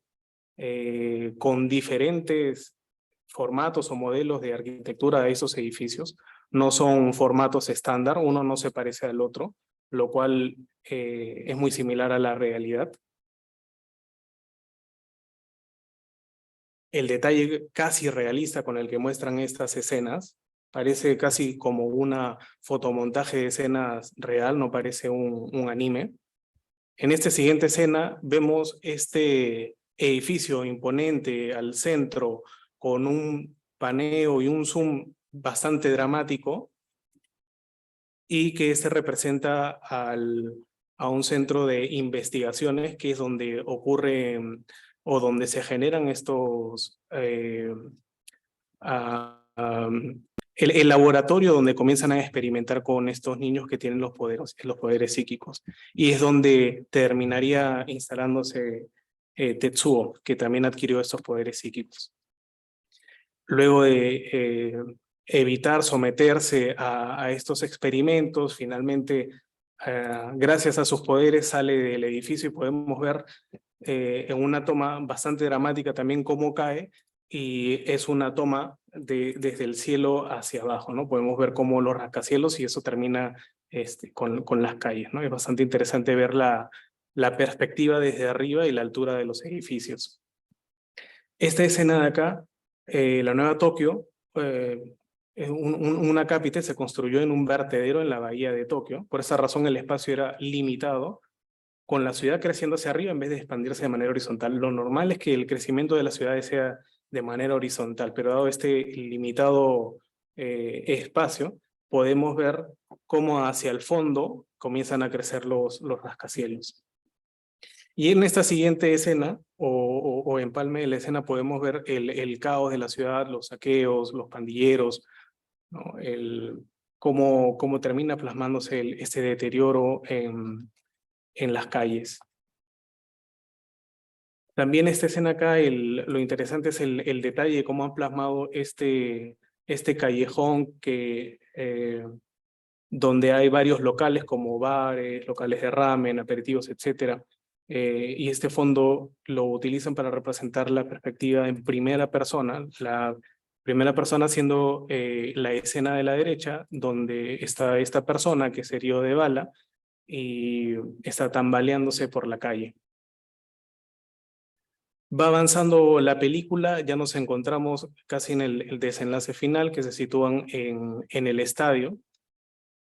con diferentes formatos o modelos de arquitectura de esos edificios. No son formatos estándar, uno no se parece al otro, lo cual es muy similar a la realidad. El detalle casi realista con el que muestran estas escenas parece casi como una fotomontaje de escenas real, no parece un anime. En esta siguiente escena vemos este edificio imponente al centro con un paneo y un zoom bastante dramático, y que este representa a un centro de investigaciones que es donde ocurre o donde se generan estos el laboratorio donde comienzan a experimentar con estos niños que tienen los poderes psíquicos. Y es donde terminaría instalándose Tetsuo, que también adquirió estos poderes psíquicos. Luego de evitar someterse a estos experimentos, finalmente, gracias a sus poderes, sale del edificio y podemos ver en una toma bastante dramática también cómo cae, y es una toma desde el cielo hacia abajo, ¿no? Podemos ver cómo los rascacielos y eso termina con las calles, ¿no? Es bastante interesante ver la perspectiva desde arriba y la altura de los edificios. Esta escena de acá, la Nueva Tokio, una capital se construyó en un vertedero en la bahía de Tokio. Por esa razón el espacio era limitado, con la ciudad creciendo hacia arriba en vez de expandirse de manera horizontal. Lo normal es que el crecimiento de las ciudades sea de manera horizontal, pero dado este limitado espacio, podemos ver cómo hacia el fondo comienzan a crecer los rascacielos. Y en esta siguiente escena, o empalme de la escena, podemos ver el caos de la ciudad, los saqueos, los pandilleros, ¿no? Cómo termina plasmándose este deterioro en las calles. También esta escena acá, lo interesante es el detalle de cómo han plasmado este callejón donde hay varios locales como bares, locales de ramen, aperitivos, etc. Y este fondo lo utilizan para representar la perspectiva en primera persona, la primera persona siendo la escena de la derecha, donde está esta persona que se hirió de bala y está tambaleándose por la calle. Va avanzando la película, ya nos encontramos casi en el desenlace final, que se sitúan en el estadio,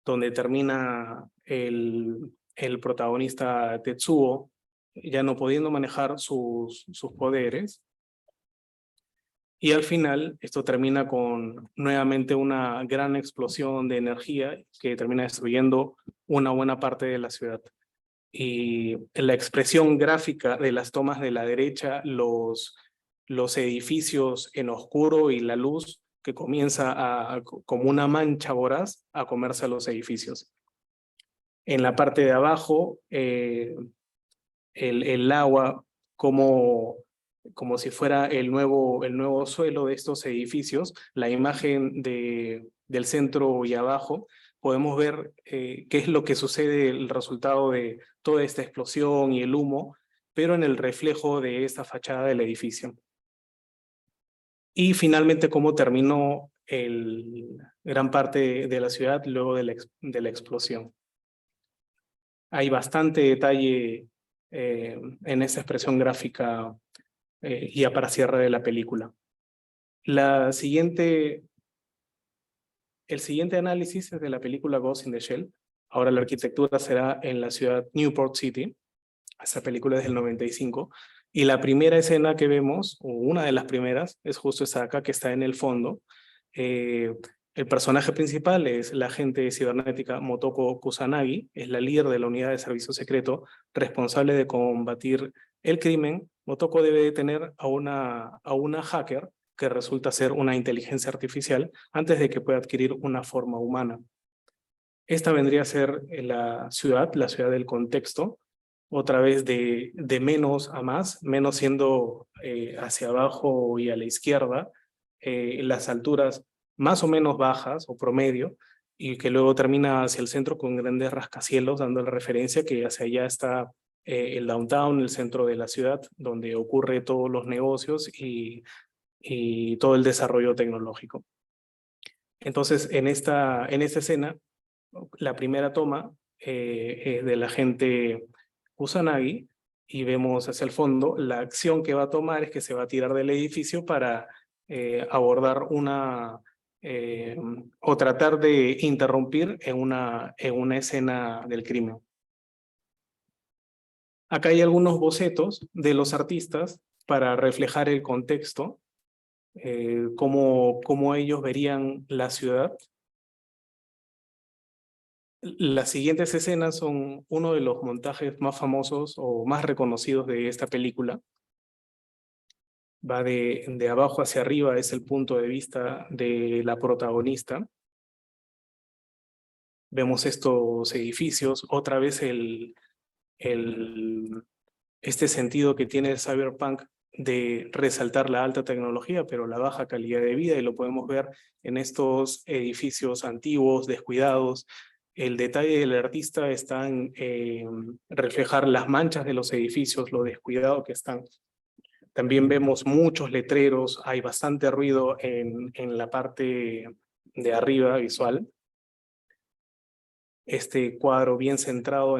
donde termina el protagonista Tetsuo, ya no pudiendo manejar sus poderes. Y al final, esto termina con nuevamente una gran explosión de energía que termina destruyendo una buena parte de la ciudad. Y la expresión gráfica de las tomas de la derecha, los edificios en oscuro y la luz que comienza como una mancha voraz a comerse a los edificios. En la parte de abajo, el agua como si fuera el nuevo suelo de estos edificios, la imagen del centro y abajo, podemos ver qué es lo que sucede, el resultado de toda esta explosión y el humo, pero en el reflejo de esta fachada del edificio. Y finalmente cómo terminó gran parte de la ciudad luego de la explosión. Hay bastante detalle en esta expresión gráfica ya para cierre de la película. El siguiente análisis es de la película Ghost in the Shell. Ahora la arquitectura será en la ciudad Newport City. Esta película es del 95. Y la primera escena que vemos, o una de las primeras, es justo esta acá que está en el fondo. El personaje principal es la agente cibernética Motoko Kusanagi, es la líder de la unidad de servicio secreto responsable de combatir el crimen. Motoko debe detener a una hacker que resulta ser una inteligencia artificial antes de que pueda adquirir una forma humana. Esta vendría a ser la ciudad del contexto, otra vez de menos a más, menos siendo hacia abajo y a la izquierda, las alturas más o menos bajas o promedio, y que luego termina hacia el centro con grandes rascacielos, dando la referencia que hacia allá está el downtown, el centro de la ciudad, donde ocurre todos los negocios y todo el desarrollo tecnológico. Entonces, en esta escena, la primera toma es de la agente Kusanagi, y vemos hacia el fondo, la acción que va a tomar es que se va a tirar del edificio para abordar o tratar de interrumpir en una escena del crimen. Acá hay algunos bocetos de los artistas para reflejar el contexto, cómo ellos verían la ciudad. Las siguientes escenas son uno de los montajes más famosos o más reconocidos de esta película. Va de abajo hacia arriba, es el punto de vista de la protagonista. Vemos estos edificios, otra vez este sentido que tiene el cyberpunk de resaltar la alta tecnología, pero la baja calidad de vida, y lo podemos ver en estos edificios antiguos, descuidados. El detalle del artista está en reflejar las manchas de los edificios, lo descuidado que están. También vemos muchos letreros, hay bastante ruido en la parte de arriba visual. Este cuadro bien centrado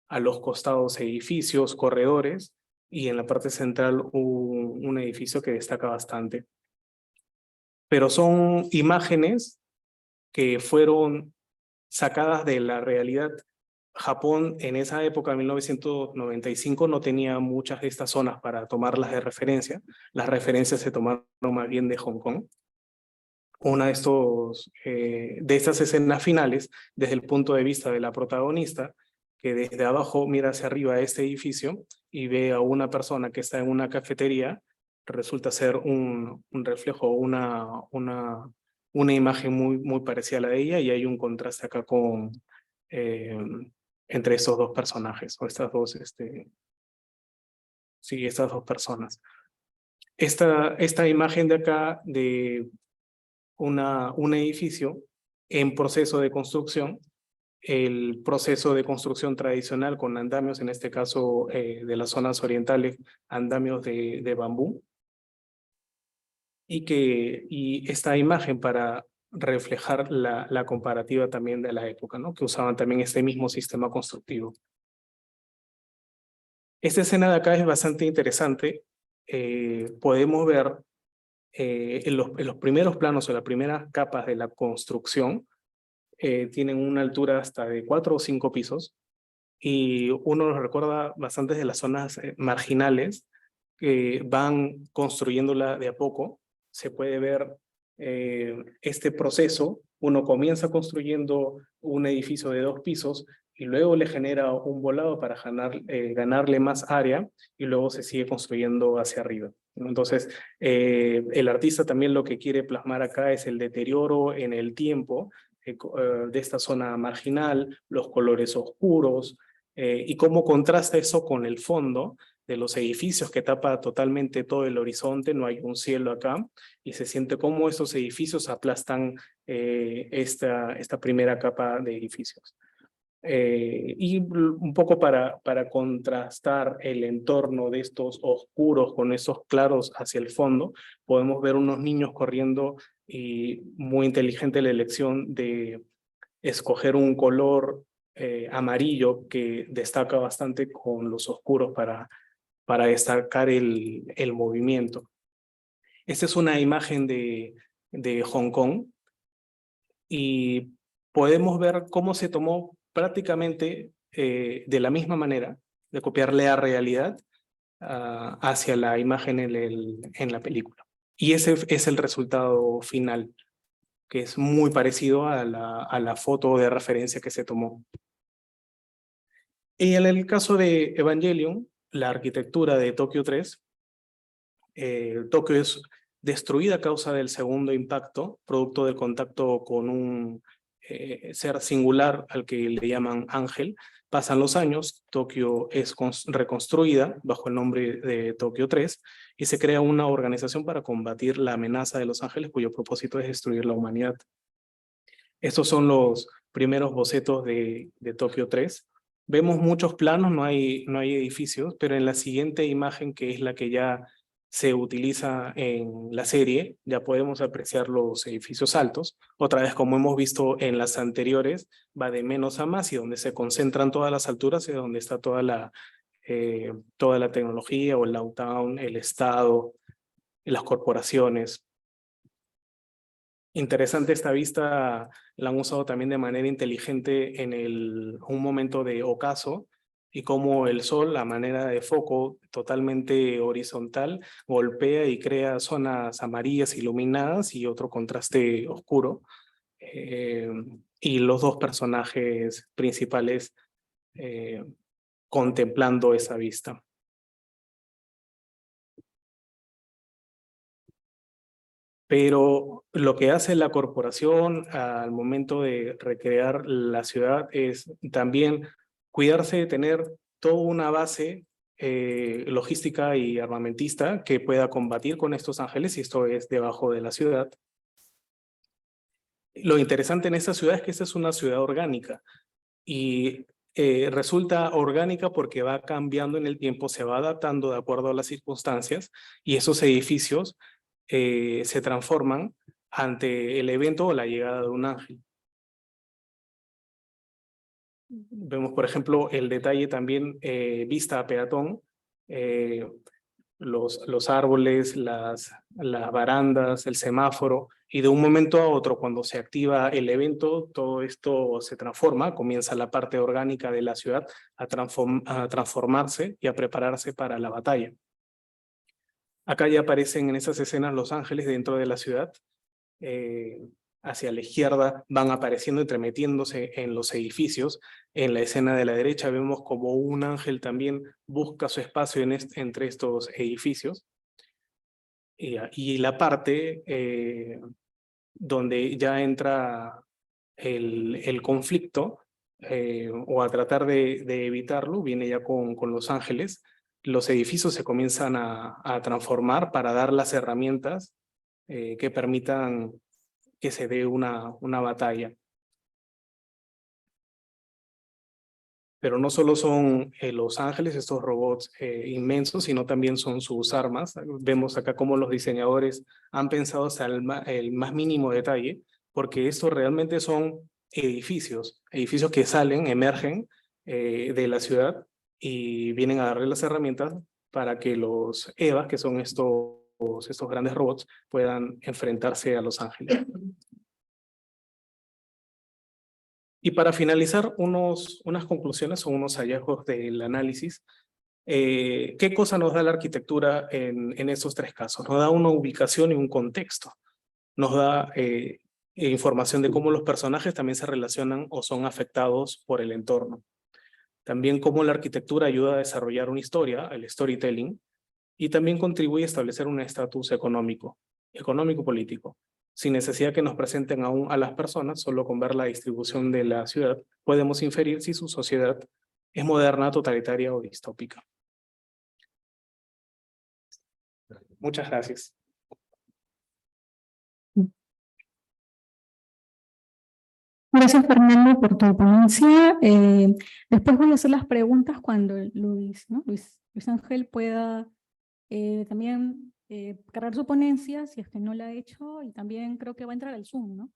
a los costados edificios, corredores, y en la parte central un edificio que destaca bastante. Pero son imágenes que fueron sacadas de la realidad. Japón en esa época, 1995, no tenía muchas de estas zonas para tomarlas de referencia. Las referencias se tomaron más bien de Hong Kong. Una de estas escenas finales, desde el punto de vista de la protagonista, que desde abajo mira hacia arriba a este edificio y ve a una persona que está en una cafetería, resulta ser un reflejo, una imagen muy parecida a la de ella, y hay un contraste acá entre estos dos personajes, o estas dos personas. Esta imagen de acá de un edificio en proceso de construcción, el proceso de construcción tradicional con andamios, en este caso de las zonas orientales, andamios de bambú, y esta imagen para reflejar la comparativa también de la época, ¿no? Que usaban también este mismo sistema constructivo. Esta escena de acá es bastante interesante. Podemos ver en los primeros planos o las primeras capas de la construcción, tienen una altura hasta de 4 o 5 pisos, y uno los recuerda bastante de las zonas marginales que van construyéndola de a poco. Se puede ver este proceso. Uno comienza construyendo un edificio de 2 pisos y luego le genera un volado para ganarle más área, y luego se sigue construyendo hacia arriba. Entonces, el artista también lo que quiere plasmar acá es el deterioro en el tiempo de esta zona marginal, los colores oscuros, y cómo contrasta eso con el fondo de los edificios que tapa totalmente todo el horizonte. No hay un cielo acá, y se siente cómo esos edificios aplastan esta primera capa de edificios. Y un poco para contrastar el entorno de estos oscuros con esos claros hacia el fondo, podemos ver unos niños corriendo, y muy inteligente la elección de escoger un color amarillo que destaca bastante con los oscuros para destacar el movimiento. Esta es una imagen de Hong Kong, y podemos ver cómo se tomó prácticamente de la misma manera, de copiarle la realidad hacia la imagen en la película. Y ese es el resultado final, que es muy parecido a la foto de referencia que se tomó. Y en el caso de Evangelion, la arquitectura de Tokio 3, Tokio es destruida a causa del segundo impacto, producto del contacto con un ser singular al que le llaman Ángel. Pasan los años, Tokio es reconstruida bajo el nombre de Tokio 3, y se crea una organización para combatir la amenaza de los ángeles, cuyo propósito es destruir la humanidad. Estos son los primeros bocetos de Tokio 3. Vemos muchos planos, no hay edificios, pero en la siguiente imagen, que es la que ya se utiliza en la serie, ya podemos apreciar los edificios altos. Otra vez, como hemos visto en las anteriores, va de menos a más, y donde se concentran todas las alturas es donde está toda la tecnología, o el downtown, el Estado, las corporaciones. Interesante esta vista, la han usado también de manera inteligente en un momento de ocaso, y cómo el sol, a manera de foco totalmente horizontal, golpea y crea zonas amarillas iluminadas y otro contraste oscuro. y los dos personajes principales contemplando esa vista. Pero lo que hace la corporación al momento de recrear la ciudad es también cuidarse de tener toda una base logística y armamentista que pueda combatir con estos ángeles, y esto es debajo de la ciudad. Lo interesante en esta ciudad es que esta es una ciudad orgánica y resulta orgánica porque va cambiando en el tiempo, se va adaptando de acuerdo a las circunstancias, y esos edificios se transforman ante el evento o la llegada de un ángel. Vemos, por ejemplo, el detalle también vista a peatón, los árboles, las barandas, el semáforo, y de un momento a otro, cuando se activa el evento, todo esto se transforma, comienza la parte orgánica de la ciudad a transformarse y a prepararse para la batalla. Acá ya aparecen en esas escenas los ángeles dentro de la ciudad. Hacia la izquierda van apareciendo, entremetiéndose en los edificios. En la escena de la derecha vemos como un ángel busca su espacio entre estos edificios. Y la parte donde ya entra el conflicto, o a tratar de evitarlo, viene ya con los ángeles. Los edificios se comienzan a transformar para dar las herramientas que permitan que se dé una batalla. Pero no solo son los ángeles, estos robots inmensos, sino también son sus armas. Vemos acá cómo los diseñadores han pensado hasta el más mínimo detalle, porque estos realmente son edificios que salen, emergen de la ciudad y vienen a darle las herramientas para que los EVA, que son estos grandes robots, puedan enfrentarse a los ángeles. Y para finalizar, unas conclusiones o unos hallazgos del análisis. ¿Qué cosa nos da la arquitectura en estos tres casos? Nos da una ubicación y un contexto. Nos da información de cómo los personajes también se relacionan o son afectados por el entorno. También cómo la arquitectura ayuda a desarrollar una historia, el storytelling, y también contribuye a establecer un estatus económico-político. Sin necesidad que nos presenten aún a las personas, solo con ver la distribución de la ciudad, podemos inferir si su sociedad es moderna, totalitaria o distópica. Muchas gracias. Gracias, Fernando, por tu ponencia. Después voy a hacer las preguntas cuando Luis Ángel pueda también cargar su ponencia, si es que no la ha hecho, y también creo que va a entrar al Zoom, ¿no?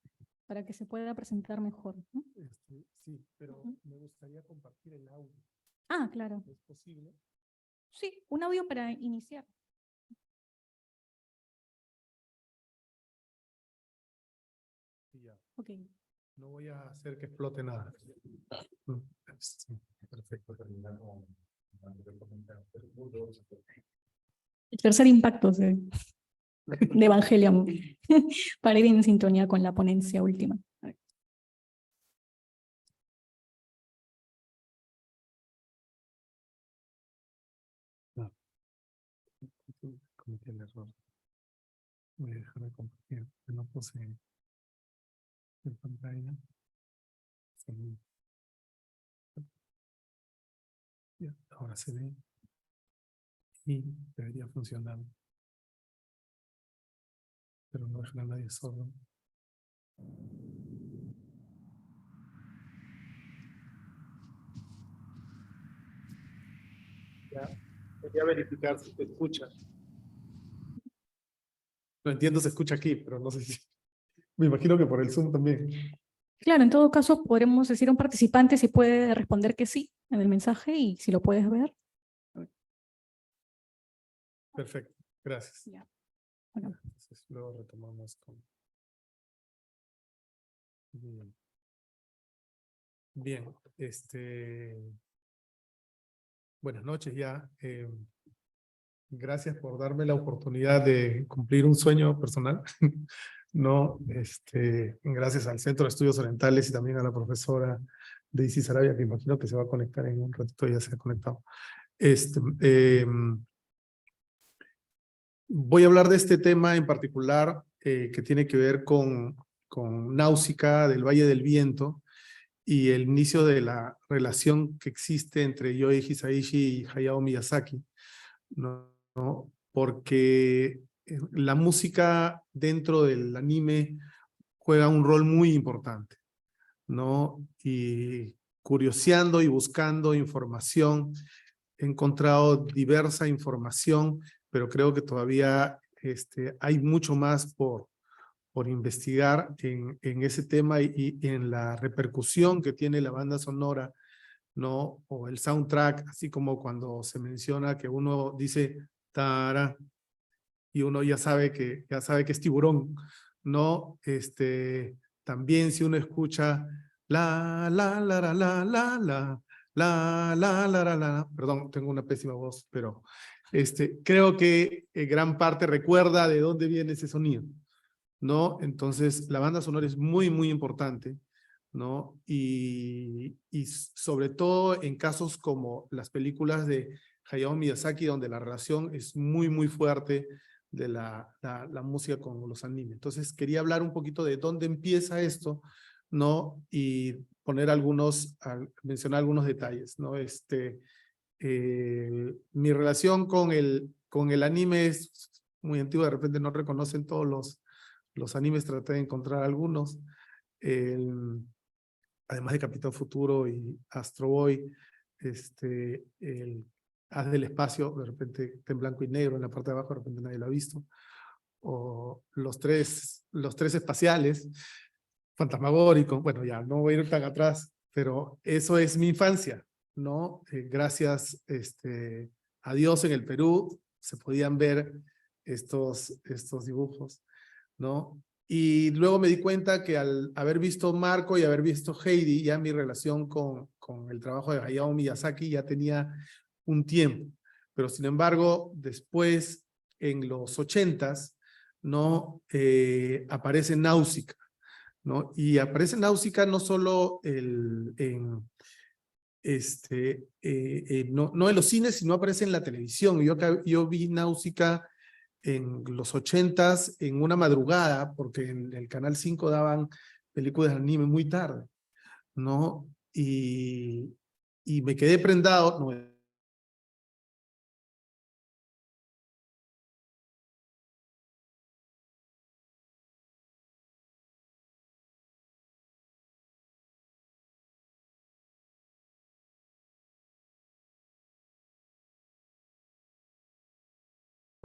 Para que se pueda presentar mejor, ¿no? Sí, pero me gustaría compartir el audio. Ah, claro. ¿Es posible? Sí, un audio para iniciar. Sí, ya. Ok. No voy a hacer que explote nada. Sí, perfecto. El tercer impacto de Evangelion para ir en sintonía con la ponencia última. Cometí el error. Voy a dejar de compartir, que no puse en pantalla. Sí. Ya, ahora se ve y debería funcionar, pero no dejar a nadie solo. Ya, quería verificar si te escucha. Lo entiendo, se escucha aquí, pero no sé si... Me imagino que por el Zoom también. Claro, en todo caso podremos decir a un participante si puede responder que sí en el mensaje y si lo puedes ver. Perfecto, gracias. Ya. Bueno. Entonces, luego retomamos con... Bien. Bien, buenas noches ya. Gracias por darme la oportunidad de cumplir un sueño personal, No, gracias al Centro de Estudios Orientales y también a la profesora Daisy Sarabia, que imagino que se va a conectar en un ratito, ya se ha conectado. Voy a hablar de este tema en particular que tiene que ver con Náusica del Valle del Viento y el inicio de la relación que existe entre Yohei Hisaishi y Hayao Miyazaki, ¿no? Porque la música dentro del anime juega un rol muy importante, ¿no? Y curioseando y buscando información, he encontrado diversa información, pero creo que todavía hay mucho más por investigar en ese tema y en la repercusión que tiene la banda sonora, ¿no? O el soundtrack, así como cuando se menciona que uno dice tara y uno ya sabe que es tiburón, ¿no? También si uno escucha la la la la la la la, perdón, tengo una pésima voz, pero creo que gran parte recuerda de dónde viene ese sonido, ¿no? Entonces, la banda sonora es muy, muy importante, ¿no? Y sobre todo en casos como las películas de Hayao Miyazaki, donde la relación es muy, muy fuerte de la música con los animes. Entonces, quería hablar un poquito de dónde empieza esto, ¿no? Y mencionar algunos detalles, ¿no? Mi relación con el anime es muy antigua, de repente no reconocen todos los animes, traté de encontrar algunos. Además de Capitán Futuro y Astro Boy, el Haz del Espacio, de repente está en blanco y negro en la parte de abajo, de repente nadie lo ha visto. O los tres espaciales, Fantasmagórico, bueno, ya no voy a ir tan atrás, pero eso es mi infancia, ¿no? Gracias a Dios en el Perú se podían ver estos dibujos, ¿no? Y luego me di cuenta que al haber visto Marco y haber visto Heidi, ya mi relación con el trabajo de Hayao Miyazaki ya tenía un tiempo. Pero sin embargo, después, en los 80s, ¿no? Aparece Náusica, ¿no? Y aparece Náusica no solo no en los cines, sino aparece en la televisión. Yo vi Náusica en los 80s en una madrugada, porque en el Canal 5 daban películas de anime muy tarde, ¿no? Y me quedé prendado, no,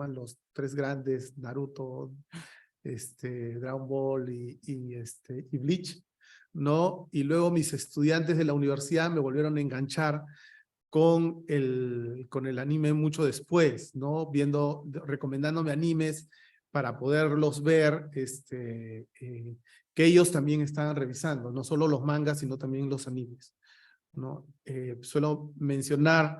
los tres grandes, Naruto, Dragon Ball y Bleach, ¿no? Y luego mis estudiantes de la universidad me volvieron a enganchar con el anime mucho después, ¿no? Recomendándome animes para poderlos ver, que ellos también estaban revisando, no solo los mangas, sino también los animes, ¿no? Suelo mencionar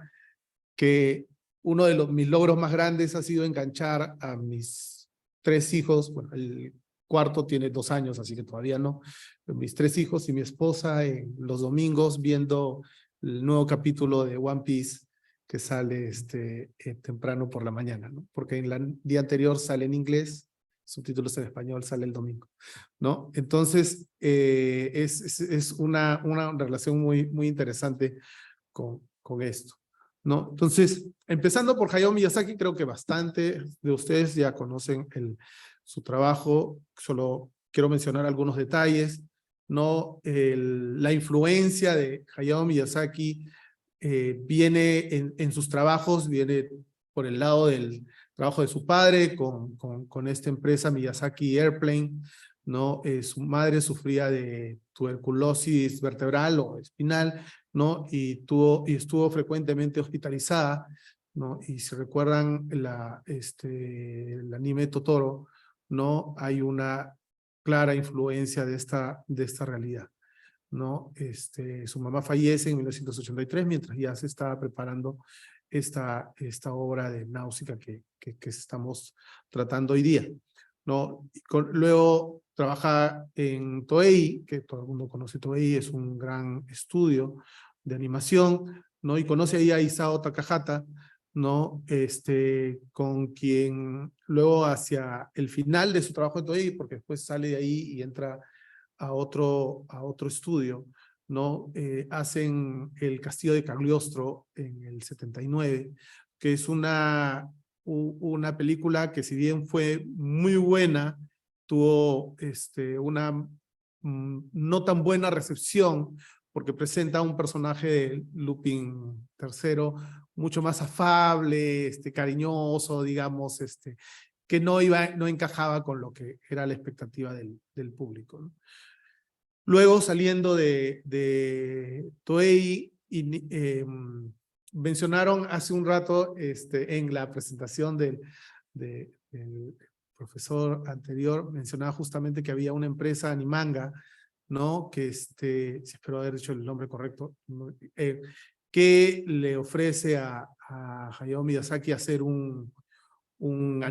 que uno de mis logros más grandes ha sido enganchar a mis 3 hijos, bueno, el cuarto tiene 2 años, así que todavía no, pero mis 3 hijos y mi esposa en los domingos viendo el nuevo capítulo de One Piece que sale temprano por la mañana, ¿no? Porque en el día anterior sale en inglés, subtítulos en español, sale el domingo, ¿no? Entonces, es una relación muy, muy interesante con esto, ¿no? Entonces, empezando por Hayao Miyazaki, creo que bastante de ustedes ya conocen su trabajo, solo quiero mencionar algunos detalles, ¿no? La influencia de Hayao Miyazaki viene en sus trabajos, viene por el lado del trabajo de su padre con esta empresa Miyazaki Airplane, ¿no? Su madre sufría de tuberculosis vertebral o espinal, ¿no? Y estuvo frecuentemente hospitalizada, ¿no? Y si recuerdan el anime Totoro, ¿no? Hay una clara influencia de esta realidad, ¿no? Su mamá fallece en 1983 mientras ya se estaba preparando esta obra de Náusica que estamos tratando hoy día, ¿no? Luego trabaja en Toei, que todo el mundo conoce Toei, es un gran estudio de animación, ¿no? Y conoce ahí a Isao Takahata, ¿no? Con quien luego hacia el final de su trabajo en Toei, porque después sale de ahí y entra a otro estudio, ¿no? Hacen El Castillo de Cagliostro en el 79, que es una película que si bien fue muy buena, tuvo una no tan buena recepción, porque presenta un personaje de Lupin III mucho más afable, cariñoso, digamos, que no encajaba con lo que era la expectativa del público, ¿no? Luego, saliendo de Toei, mencionaron hace un rato en la presentación del profesor anterior, mencionaba justamente que había una empresa Animanga, ¿no? Que si espero haber dicho el nombre correcto, que le ofrece a Hayao Miyazaki hacer una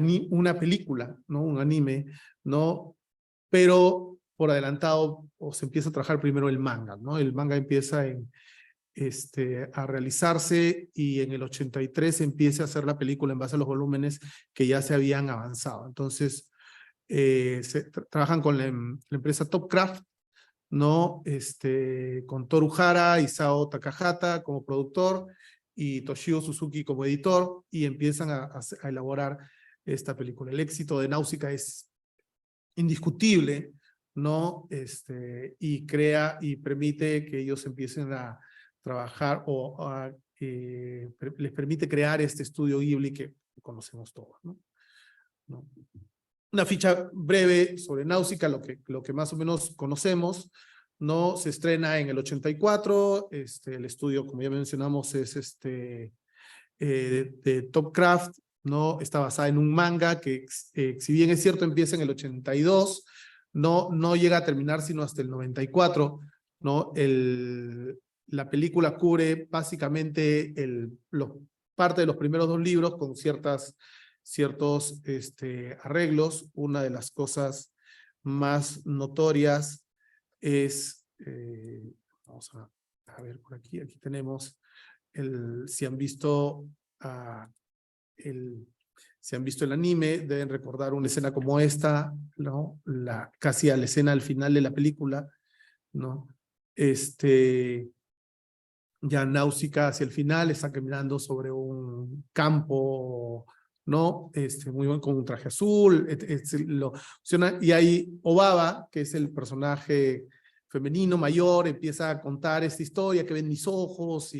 película, ¿no? Un anime, ¿no? Pero por adelantado se empieza a trabajar primero el manga, ¿no? El manga empieza a realizarse y en el 83 se empieza a hacer la película en base a los volúmenes que ya se habían avanzado. Entonces, trabajan con la empresa Topcraft, ¿no? Con Toru Hara, Isao Takahata como productor y Toshio Suzuki como editor, y empiezan a elaborar esta película. El éxito de Náusica es indiscutible, ¿no? Y permite que ellos empiecen a trabajar les permite crear este estudio Ghibli que conocemos todos, ¿no? Una ficha breve sobre Náusica, lo que más o menos conocemos, ¿no? Se estrena en el 84, el estudio, como ya mencionamos, es de Topcraft, ¿no? Está basada en un manga que, si bien es cierto, empieza en el 82, no llega a terminar sino hasta el 94, ¿no? La película cubre básicamente parte de los primeros 2 libros con ciertos arreglos. Una de las cosas más notorias es, vamos a ver por aquí tenemos, si han visto el anime, deben recordar una escena como esta, ¿no? Casi a la escena al final de la película, ¿no? Ya Náusica hacia el final está caminando sobre un campo, ¿no? Muy bueno, con un traje azul, y ahí Obaba, que es el personaje femenino mayor, empieza a contar esta historia que ven mis ojos,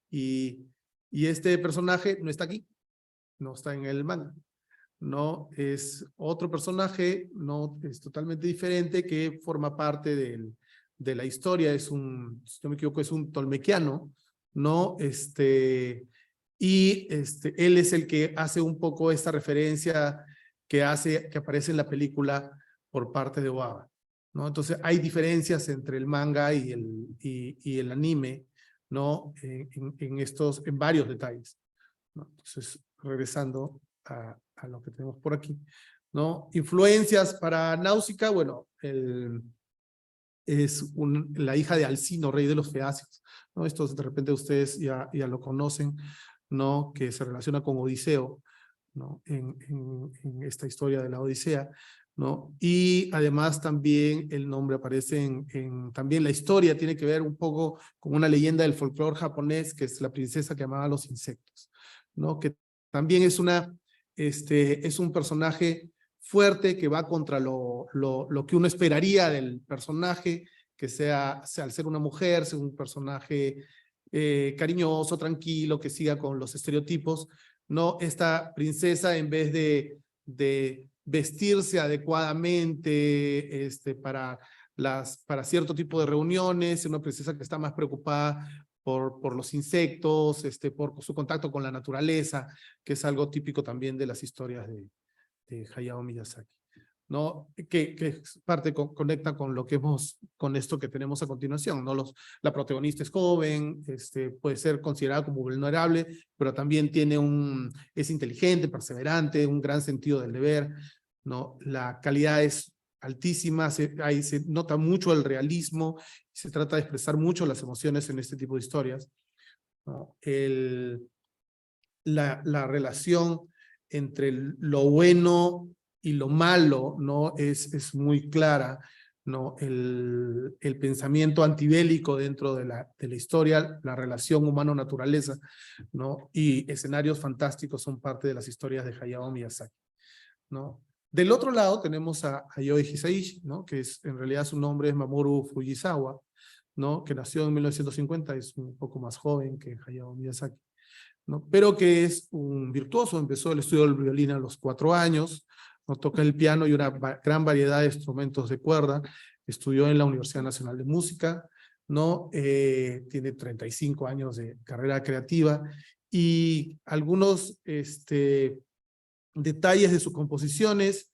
y este personaje no está aquí, no está en el manga, ¿no? Es otro personaje, ¿no? Es totalmente diferente, que forma parte de la historia, si no me equivoco, es un tolmequiano, ¿no? Y él es el que hace un poco esta referencia que aparece en la película por parte de Obaba, ¿no? Entonces hay diferencias entre el manga y el anime, ¿no? En varios detalles, ¿no? Entonces, regresando a lo que tenemos por aquí, ¿no? Influencias para Náusica, bueno, es la hija de Alcino, rey de los Feacios, ¿no? Esto de repente ustedes ya lo conocen, ¿no? Que se relaciona con Odiseo, ¿no? En esta historia de la Odisea, ¿no? Y además también el nombre aparece también la historia tiene que ver un poco con una leyenda del folclore japonés, que es la princesa que amaba a los insectos, ¿no? Que también es un personaje fuerte que va contra lo que uno esperaría del personaje, que al ser una mujer, sea un personaje cariñoso, tranquilo, que siga con los estereotipos, ¿no? Esta princesa, en vez de vestirse adecuadamente para cierto tipo de reuniones, es una princesa que está más preocupada por los insectos, por su contacto con la naturaleza, que es algo típico también de las historias de Hayao Miyazaki, ¿no? Que conecta con con esto que tenemos a continuación, ¿no? La protagonista es joven, puede ser considerada como vulnerable, pero también es inteligente, perseverante, un gran sentido del deber, ¿no? La calidad es altísima, ahí se nota mucho el realismo, se trata de expresar mucho las emociones en este tipo de historias, ¿no? La relación entre lo bueno y lo malo, ¿no? Es muy clara, ¿no? El pensamiento antibélico dentro de la historia, la relación humano-naturaleza, ¿no? Y escenarios fantásticos son parte de las historias de Hayao Miyazaki, ¿no? Del otro lado tenemos a Yohei Hisaishi, ¿no? Que en realidad su nombre es Mamoru Fujisawa, ¿no? Que nació en 1950, es un poco más joven que Hayao Miyazaki, ¿no? Pero que es un virtuoso, empezó el estudio del violín a los 4 años, ¿no? Toca el piano y una gran variedad de instrumentos de cuerda, estudió en la Universidad Nacional de Música, ¿no? Tiene 35 años de carrera creativa y algunos detalles de sus composiciones,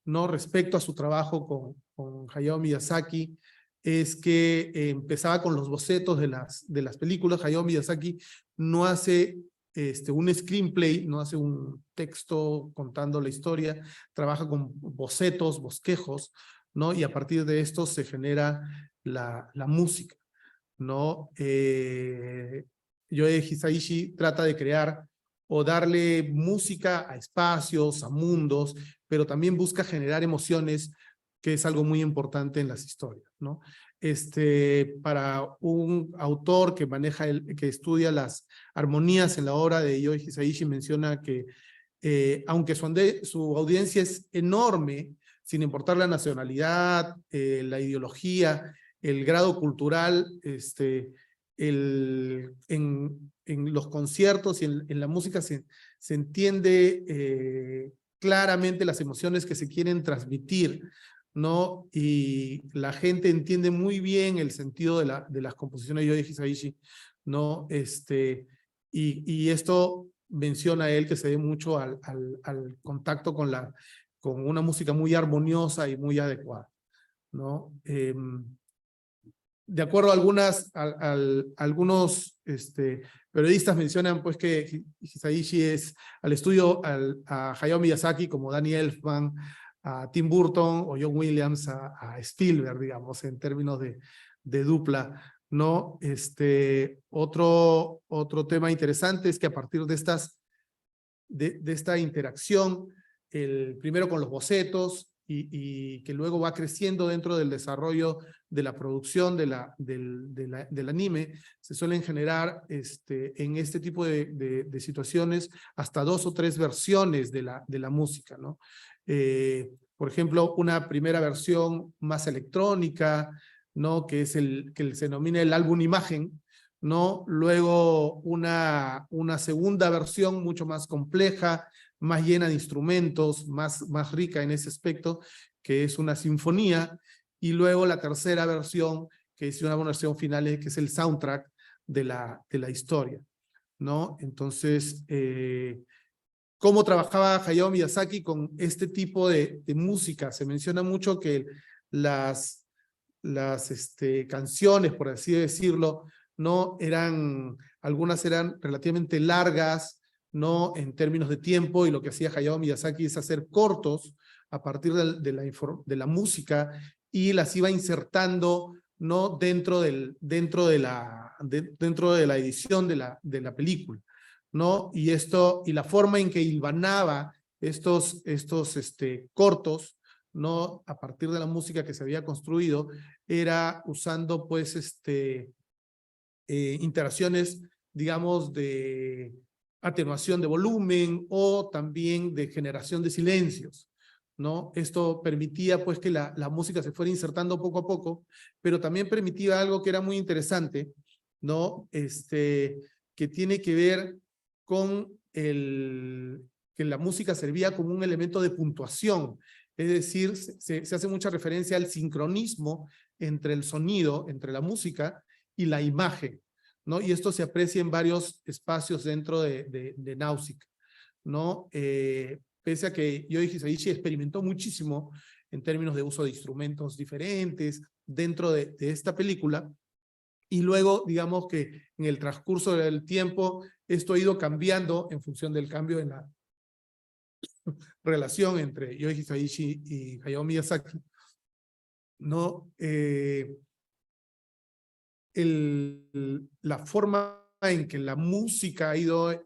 ¿no? Respecto a su trabajo con Hayao Miyazaki, es que empezaba con los bocetos de las películas. Hayao Miyazaki no hace un screenplay, no hace un texto contando la historia, trabaja con bocetos, bosquejos, ¿no? Y a partir de esto se genera la música, ¿no? Yohei Hisaishi trata de crear o darle música a espacios, a mundos, pero también busca generar emociones, que es algo muy importante en las historias, ¿no? Para un autor que que estudia las armonías en la obra de Yohei Hisaishi, menciona que aunque su audiencia es enorme, sin importar la nacionalidad, la ideología, el grado cultural, en los conciertos y en la música se entiende claramente las emociones que se quieren transmitir, ¿no? Y la gente entiende muy bien el sentido de las composiciones de Yohei Hisaishi, ¿no? Y esto menciona a él que se dé mucho al contacto con una música muy armoniosa y muy adecuada, ¿no? De acuerdo a algunos periodistas mencionan pues que Hisaishi es al estudio a Hayao Miyazaki como Danny Elfman, a Tim Burton o John Williams, a Spielberg, digamos, en términos de dupla, ¿no? Otro tema interesante es que a partir de esta interacción, primero con los bocetos y que luego va creciendo dentro del desarrollo de la producción del anime, se suelen generar en este tipo de situaciones hasta 2 o 3 versiones de la música, ¿no? Por ejemplo, una primera versión más electrónica, ¿no? Que se denomina el álbum imagen, ¿no? Luego una segunda versión mucho más compleja, más llena de instrumentos, más rica en ese aspecto, que es una sinfonía, y luego la tercera versión, que es una versión final, que es el soundtrack de la historia, ¿no? Entonces, ¿cómo trabajaba Hayao Miyazaki con este tipo de música? Se menciona mucho que las canciones, por así decirlo, ¿no? Algunas eran relativamente largas, ¿no? En términos de tiempo, y lo que hacía Hayao Miyazaki es hacer cortos a partir de la música y las iba insertando, ¿no? Dentro de la edición de la película, ¿no? Y la forma en que hilvanaba estos cortos, ¿no? A partir de la música que se había construido, era usando pues interacciones, digamos, de atenuación de volumen o también de generación de silencios, ¿no? Esto permitía pues que la música se fuera insertando poco a poco, pero también permitía algo que era muy interesante, ¿no? Que tiene que ver con que la música servía como un elemento de puntuación, es decir, se hace mucha referencia al sincronismo entre el sonido, entre la música y la imagen, ¿no? Y esto se aprecia en varios espacios dentro de Náusica, ¿no? Pese a que Yohei Hisaishi experimentó muchísimo en términos de uso de instrumentos diferentes dentro de esta película, y luego, digamos que en el transcurso del tiempo, esto ha ido cambiando en función del cambio relación entre Yoichi Hisaishi y Hayao Miyazaki, ¿no? La forma en que la música ha ido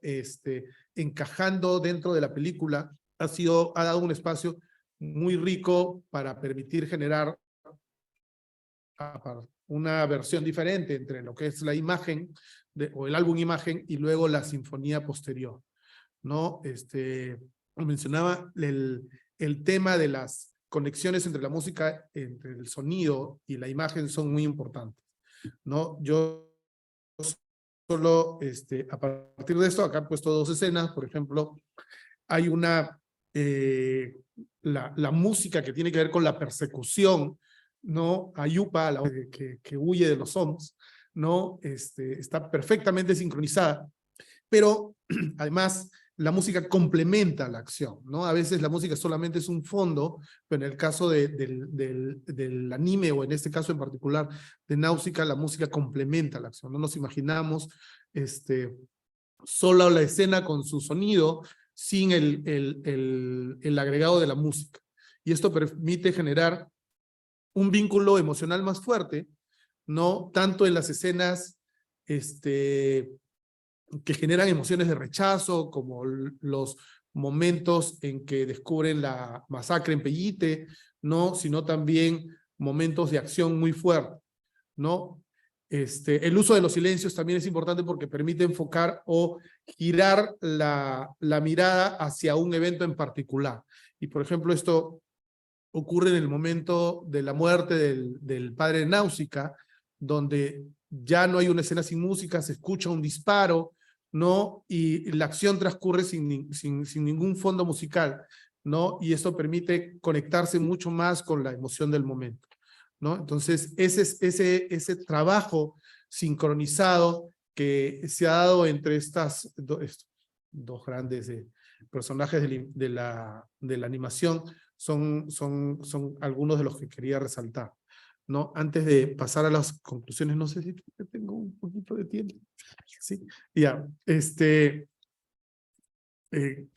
encajando dentro de la película ha dado un espacio muy rico para permitir generar una versión diferente entre lo que es la imagen o el álbum imagen y luego la sinfonía posterior, ¿no? Mencionaba el tema de las conexiones entre la música, entre el sonido y la imagen son muy importantes, ¿no? Yo solo, a partir de esto, acá he puesto 2 escenas, por ejemplo, hay una, la música que tiene que ver con la persecución, ¿no? A Yupa, que huye de los zombies, ¿no? Está perfectamente sincronizada, pero además la música complementa la acción, ¿no? A veces la música solamente es un fondo, pero en el caso del anime, o en este caso en particular de Náusica, la música complementa la acción. No nos imaginamos solo la escena con su sonido sin el agregado de la música. Y esto permite generar un vínculo emocional más fuerte, ¿no? Tanto en las escenas que generan emociones de rechazo, como los momentos en que descubren la masacre en Pellite, ¿no? Sino también momentos de acción muy fuerte, ¿no? El uso de los silencios también es importante porque permite enfocar o girar la mirada hacia un evento en particular. Y por ejemplo, esto ocurre en el momento de la muerte del padre de Náusica, donde ya no hay una escena sin música, se escucha un disparo, ¿no? Y la acción transcurre sin ningún fondo musical, ¿no? Y esto permite conectarse mucho más con la emoción del momento, ¿no? Entonces, ese trabajo sincronizado que se ha dado entre estos dos grandes personajes de la animación son algunos de los que quería resaltar, ¿no? Antes de pasar a las conclusiones, no sé si tengo un poquito de tiempo. Sí, ya. He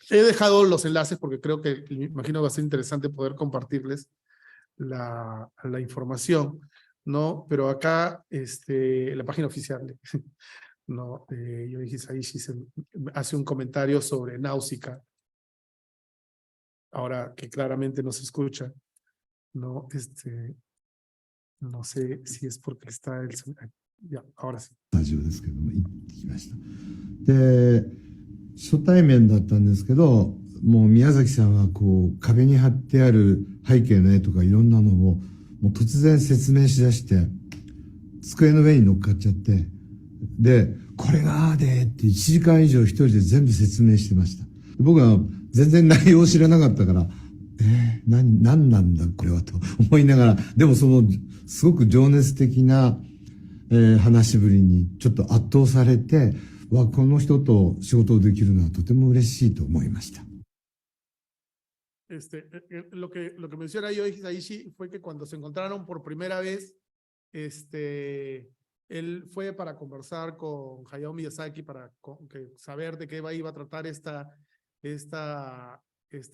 dejado los enlaces porque creo que, me imagino, va a ser interesante poder compartirles la información, ¿no? Pero acá, la página oficial, ¿no? Yoichi Hisaishi hace un comentario sobre Náusica, ahora que claramente no se escucha, ¿no? No sé si es porque está el... Ya, ahora sí. スタジオですけども、行ってきました。で、初対面だったんですけど、もう宮崎さんはこう壁に貼ってある背景の絵とかいろんなのをもう突然説明しだして、机の上に乗っかっちゃって、で、これがああでって1時間以上一人で全部説明してました。僕は全然内容を知らなかったから、何なんだこれはと思いながら、でもそのすごく情熱的な、話しぶりにちょっと圧倒されて、この人と仕事をできるのはとても嬉しいと思いました。Lo que menciona Yoichi Hisaishi fue que cuando se encontraron por primera vez, él fue para conversar con Hayao Miyazaki para saber de qué iba a tratar esta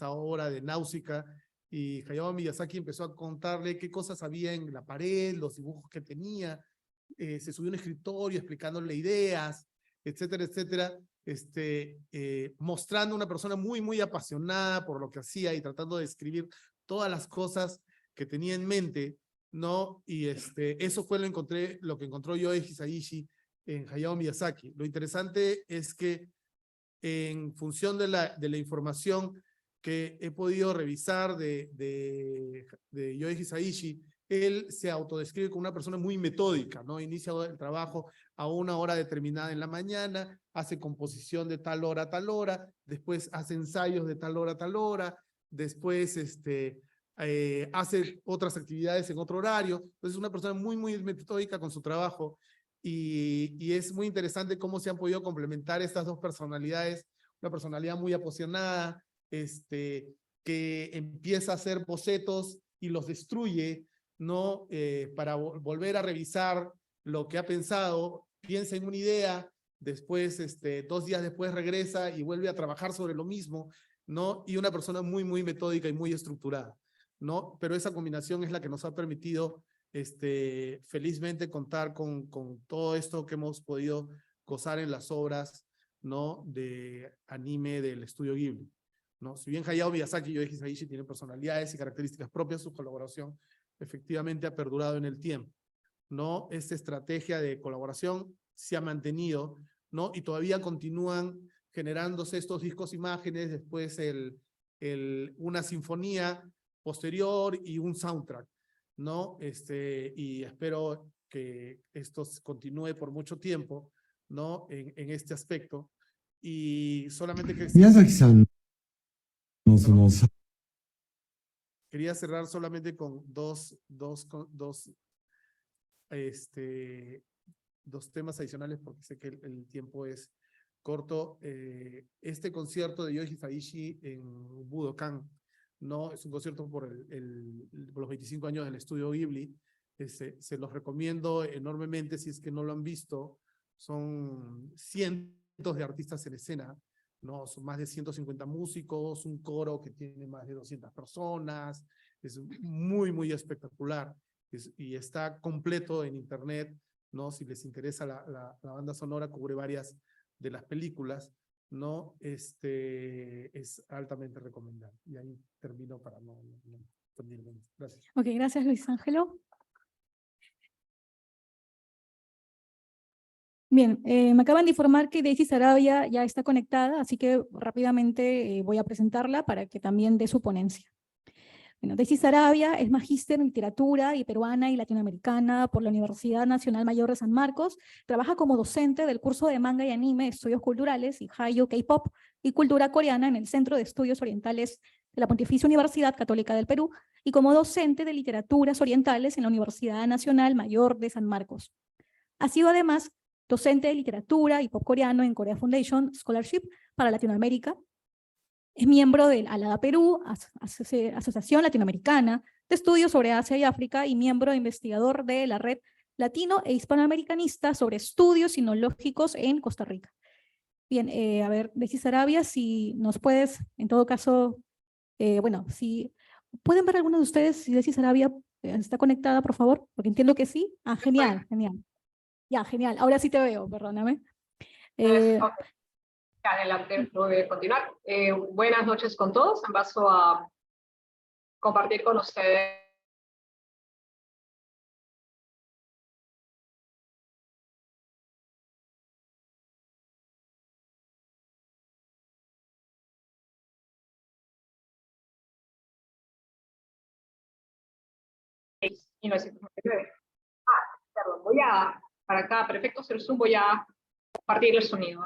obra de Náusica, y Hayao Miyazaki empezó a contarle qué cosas había en la pared, los dibujos que tenía, se subió a un escritorio explicándole ideas, etcétera, etcétera, mostrando una persona muy, muy apasionada por lo que hacía y tratando de escribir todas las cosas que tenía en mente, ¿no? Y eso fue lo que encontró Yoichi Hisaishi en Hayao Miyazaki. Lo interesante es que en función de la información que he podido revisar de Yoichi Hisaishi, él se autodescribe como una persona muy metódica, ¿no? Inicia el trabajo a una hora determinada en la mañana, hace composición de tal hora a tal hora, después hace ensayos de tal hora a tal hora, después hace otras actividades en otro horario. Entonces es una persona muy, muy metódica con su trabajo, y es muy interesante cómo se han podido complementar estas dos personalidades. Una personalidad muy apasionada, que empieza a hacer bocetos y los destruye, ¿no? Para volver a revisar lo que ha pensado, piensa en una idea, después, 2 días después regresa y vuelve a trabajar sobre lo mismo, ¿no? Y una persona muy, muy metódica y muy estructurada, ¿no? Pero esa combinación es la que nos ha permitido, felizmente, contar con todo esto que hemos podido gozar en las obras, ¿no? De anime del estudio Ghibli, ¿no? Si bien Hayao Miyazaki y Yoji Hisaishi tienen personalidades y características propias, su colaboración efectivamente ha perdurado en el tiempo, ¿no? Esta estrategia de colaboración se ha mantenido, ¿no? Y todavía continúan generándose estos discos imágenes, después una sinfonía posterior y un soundtrack, ¿no? Y espero que esto continúe por mucho tiempo, ¿no? En este aspecto. Y solamente que... 宮崎さんのその、 Quería cerrar solamente con dos temas adicionales porque sé que el tiempo es corto. Este concierto de Yoji Hisaishi en Budokan, ¿no? Es un concierto por los 25 años del estudio Ghibli. Se los recomiendo enormemente si es que no lo han visto. Son cientos de artistas en escena, ¿no? Son más de 150 músicos, un coro que tiene más de 200 personas. Es muy, muy espectacular. Y está completo en internet, ¿no? Si les interesa la banda sonora, cubre varias de las películas, ¿no? Es altamente recomendable. Y ahí termino para no extenderme más. Gracias. Ok, gracias Luis Ángelo. Bien, me acaban de informar que Daisy Sarabia ya está conectada, así que rápidamente voy a presentarla para que también dé su ponencia. Bueno, Daisy Sarabia es magíster en literatura y peruana y latinoamericana por la Universidad Nacional Mayor de San Marcos. Trabaja como docente del curso de manga y anime, estudios culturales y Hallyu K-pop y cultura coreana en el Centro de Estudios Orientales de la Pontificia Universidad Católica del Perú y como docente de literaturas orientales en la Universidad Nacional Mayor de San Marcos. Ha sido además docente de literatura y pop coreano en Korea Foundation Scholarship para Latinoamérica. Es miembro del ALADA Perú, Asociación Latinoamericana de Estudios sobre Asia y África, y miembro investigador de la Red Latino e Hispanoamericanista sobre Estudios Sinológicos en Costa Rica. Bien, a ver, Daisy Sarabia, si nos puedes, en todo caso, bueno, si pueden ver algunos de ustedes, si Daisy Sarabia está conectada, por favor, porque entiendo que sí. Ah, genial, genial. Ya, genial. Ahora sí te veo, perdóname. Adelante, voy a continuar. Buenas noches con todos. Paso a compartir con ustedes y 1999. Perdón, para acá, para efectos del Zoom, voy a compartir el sonido.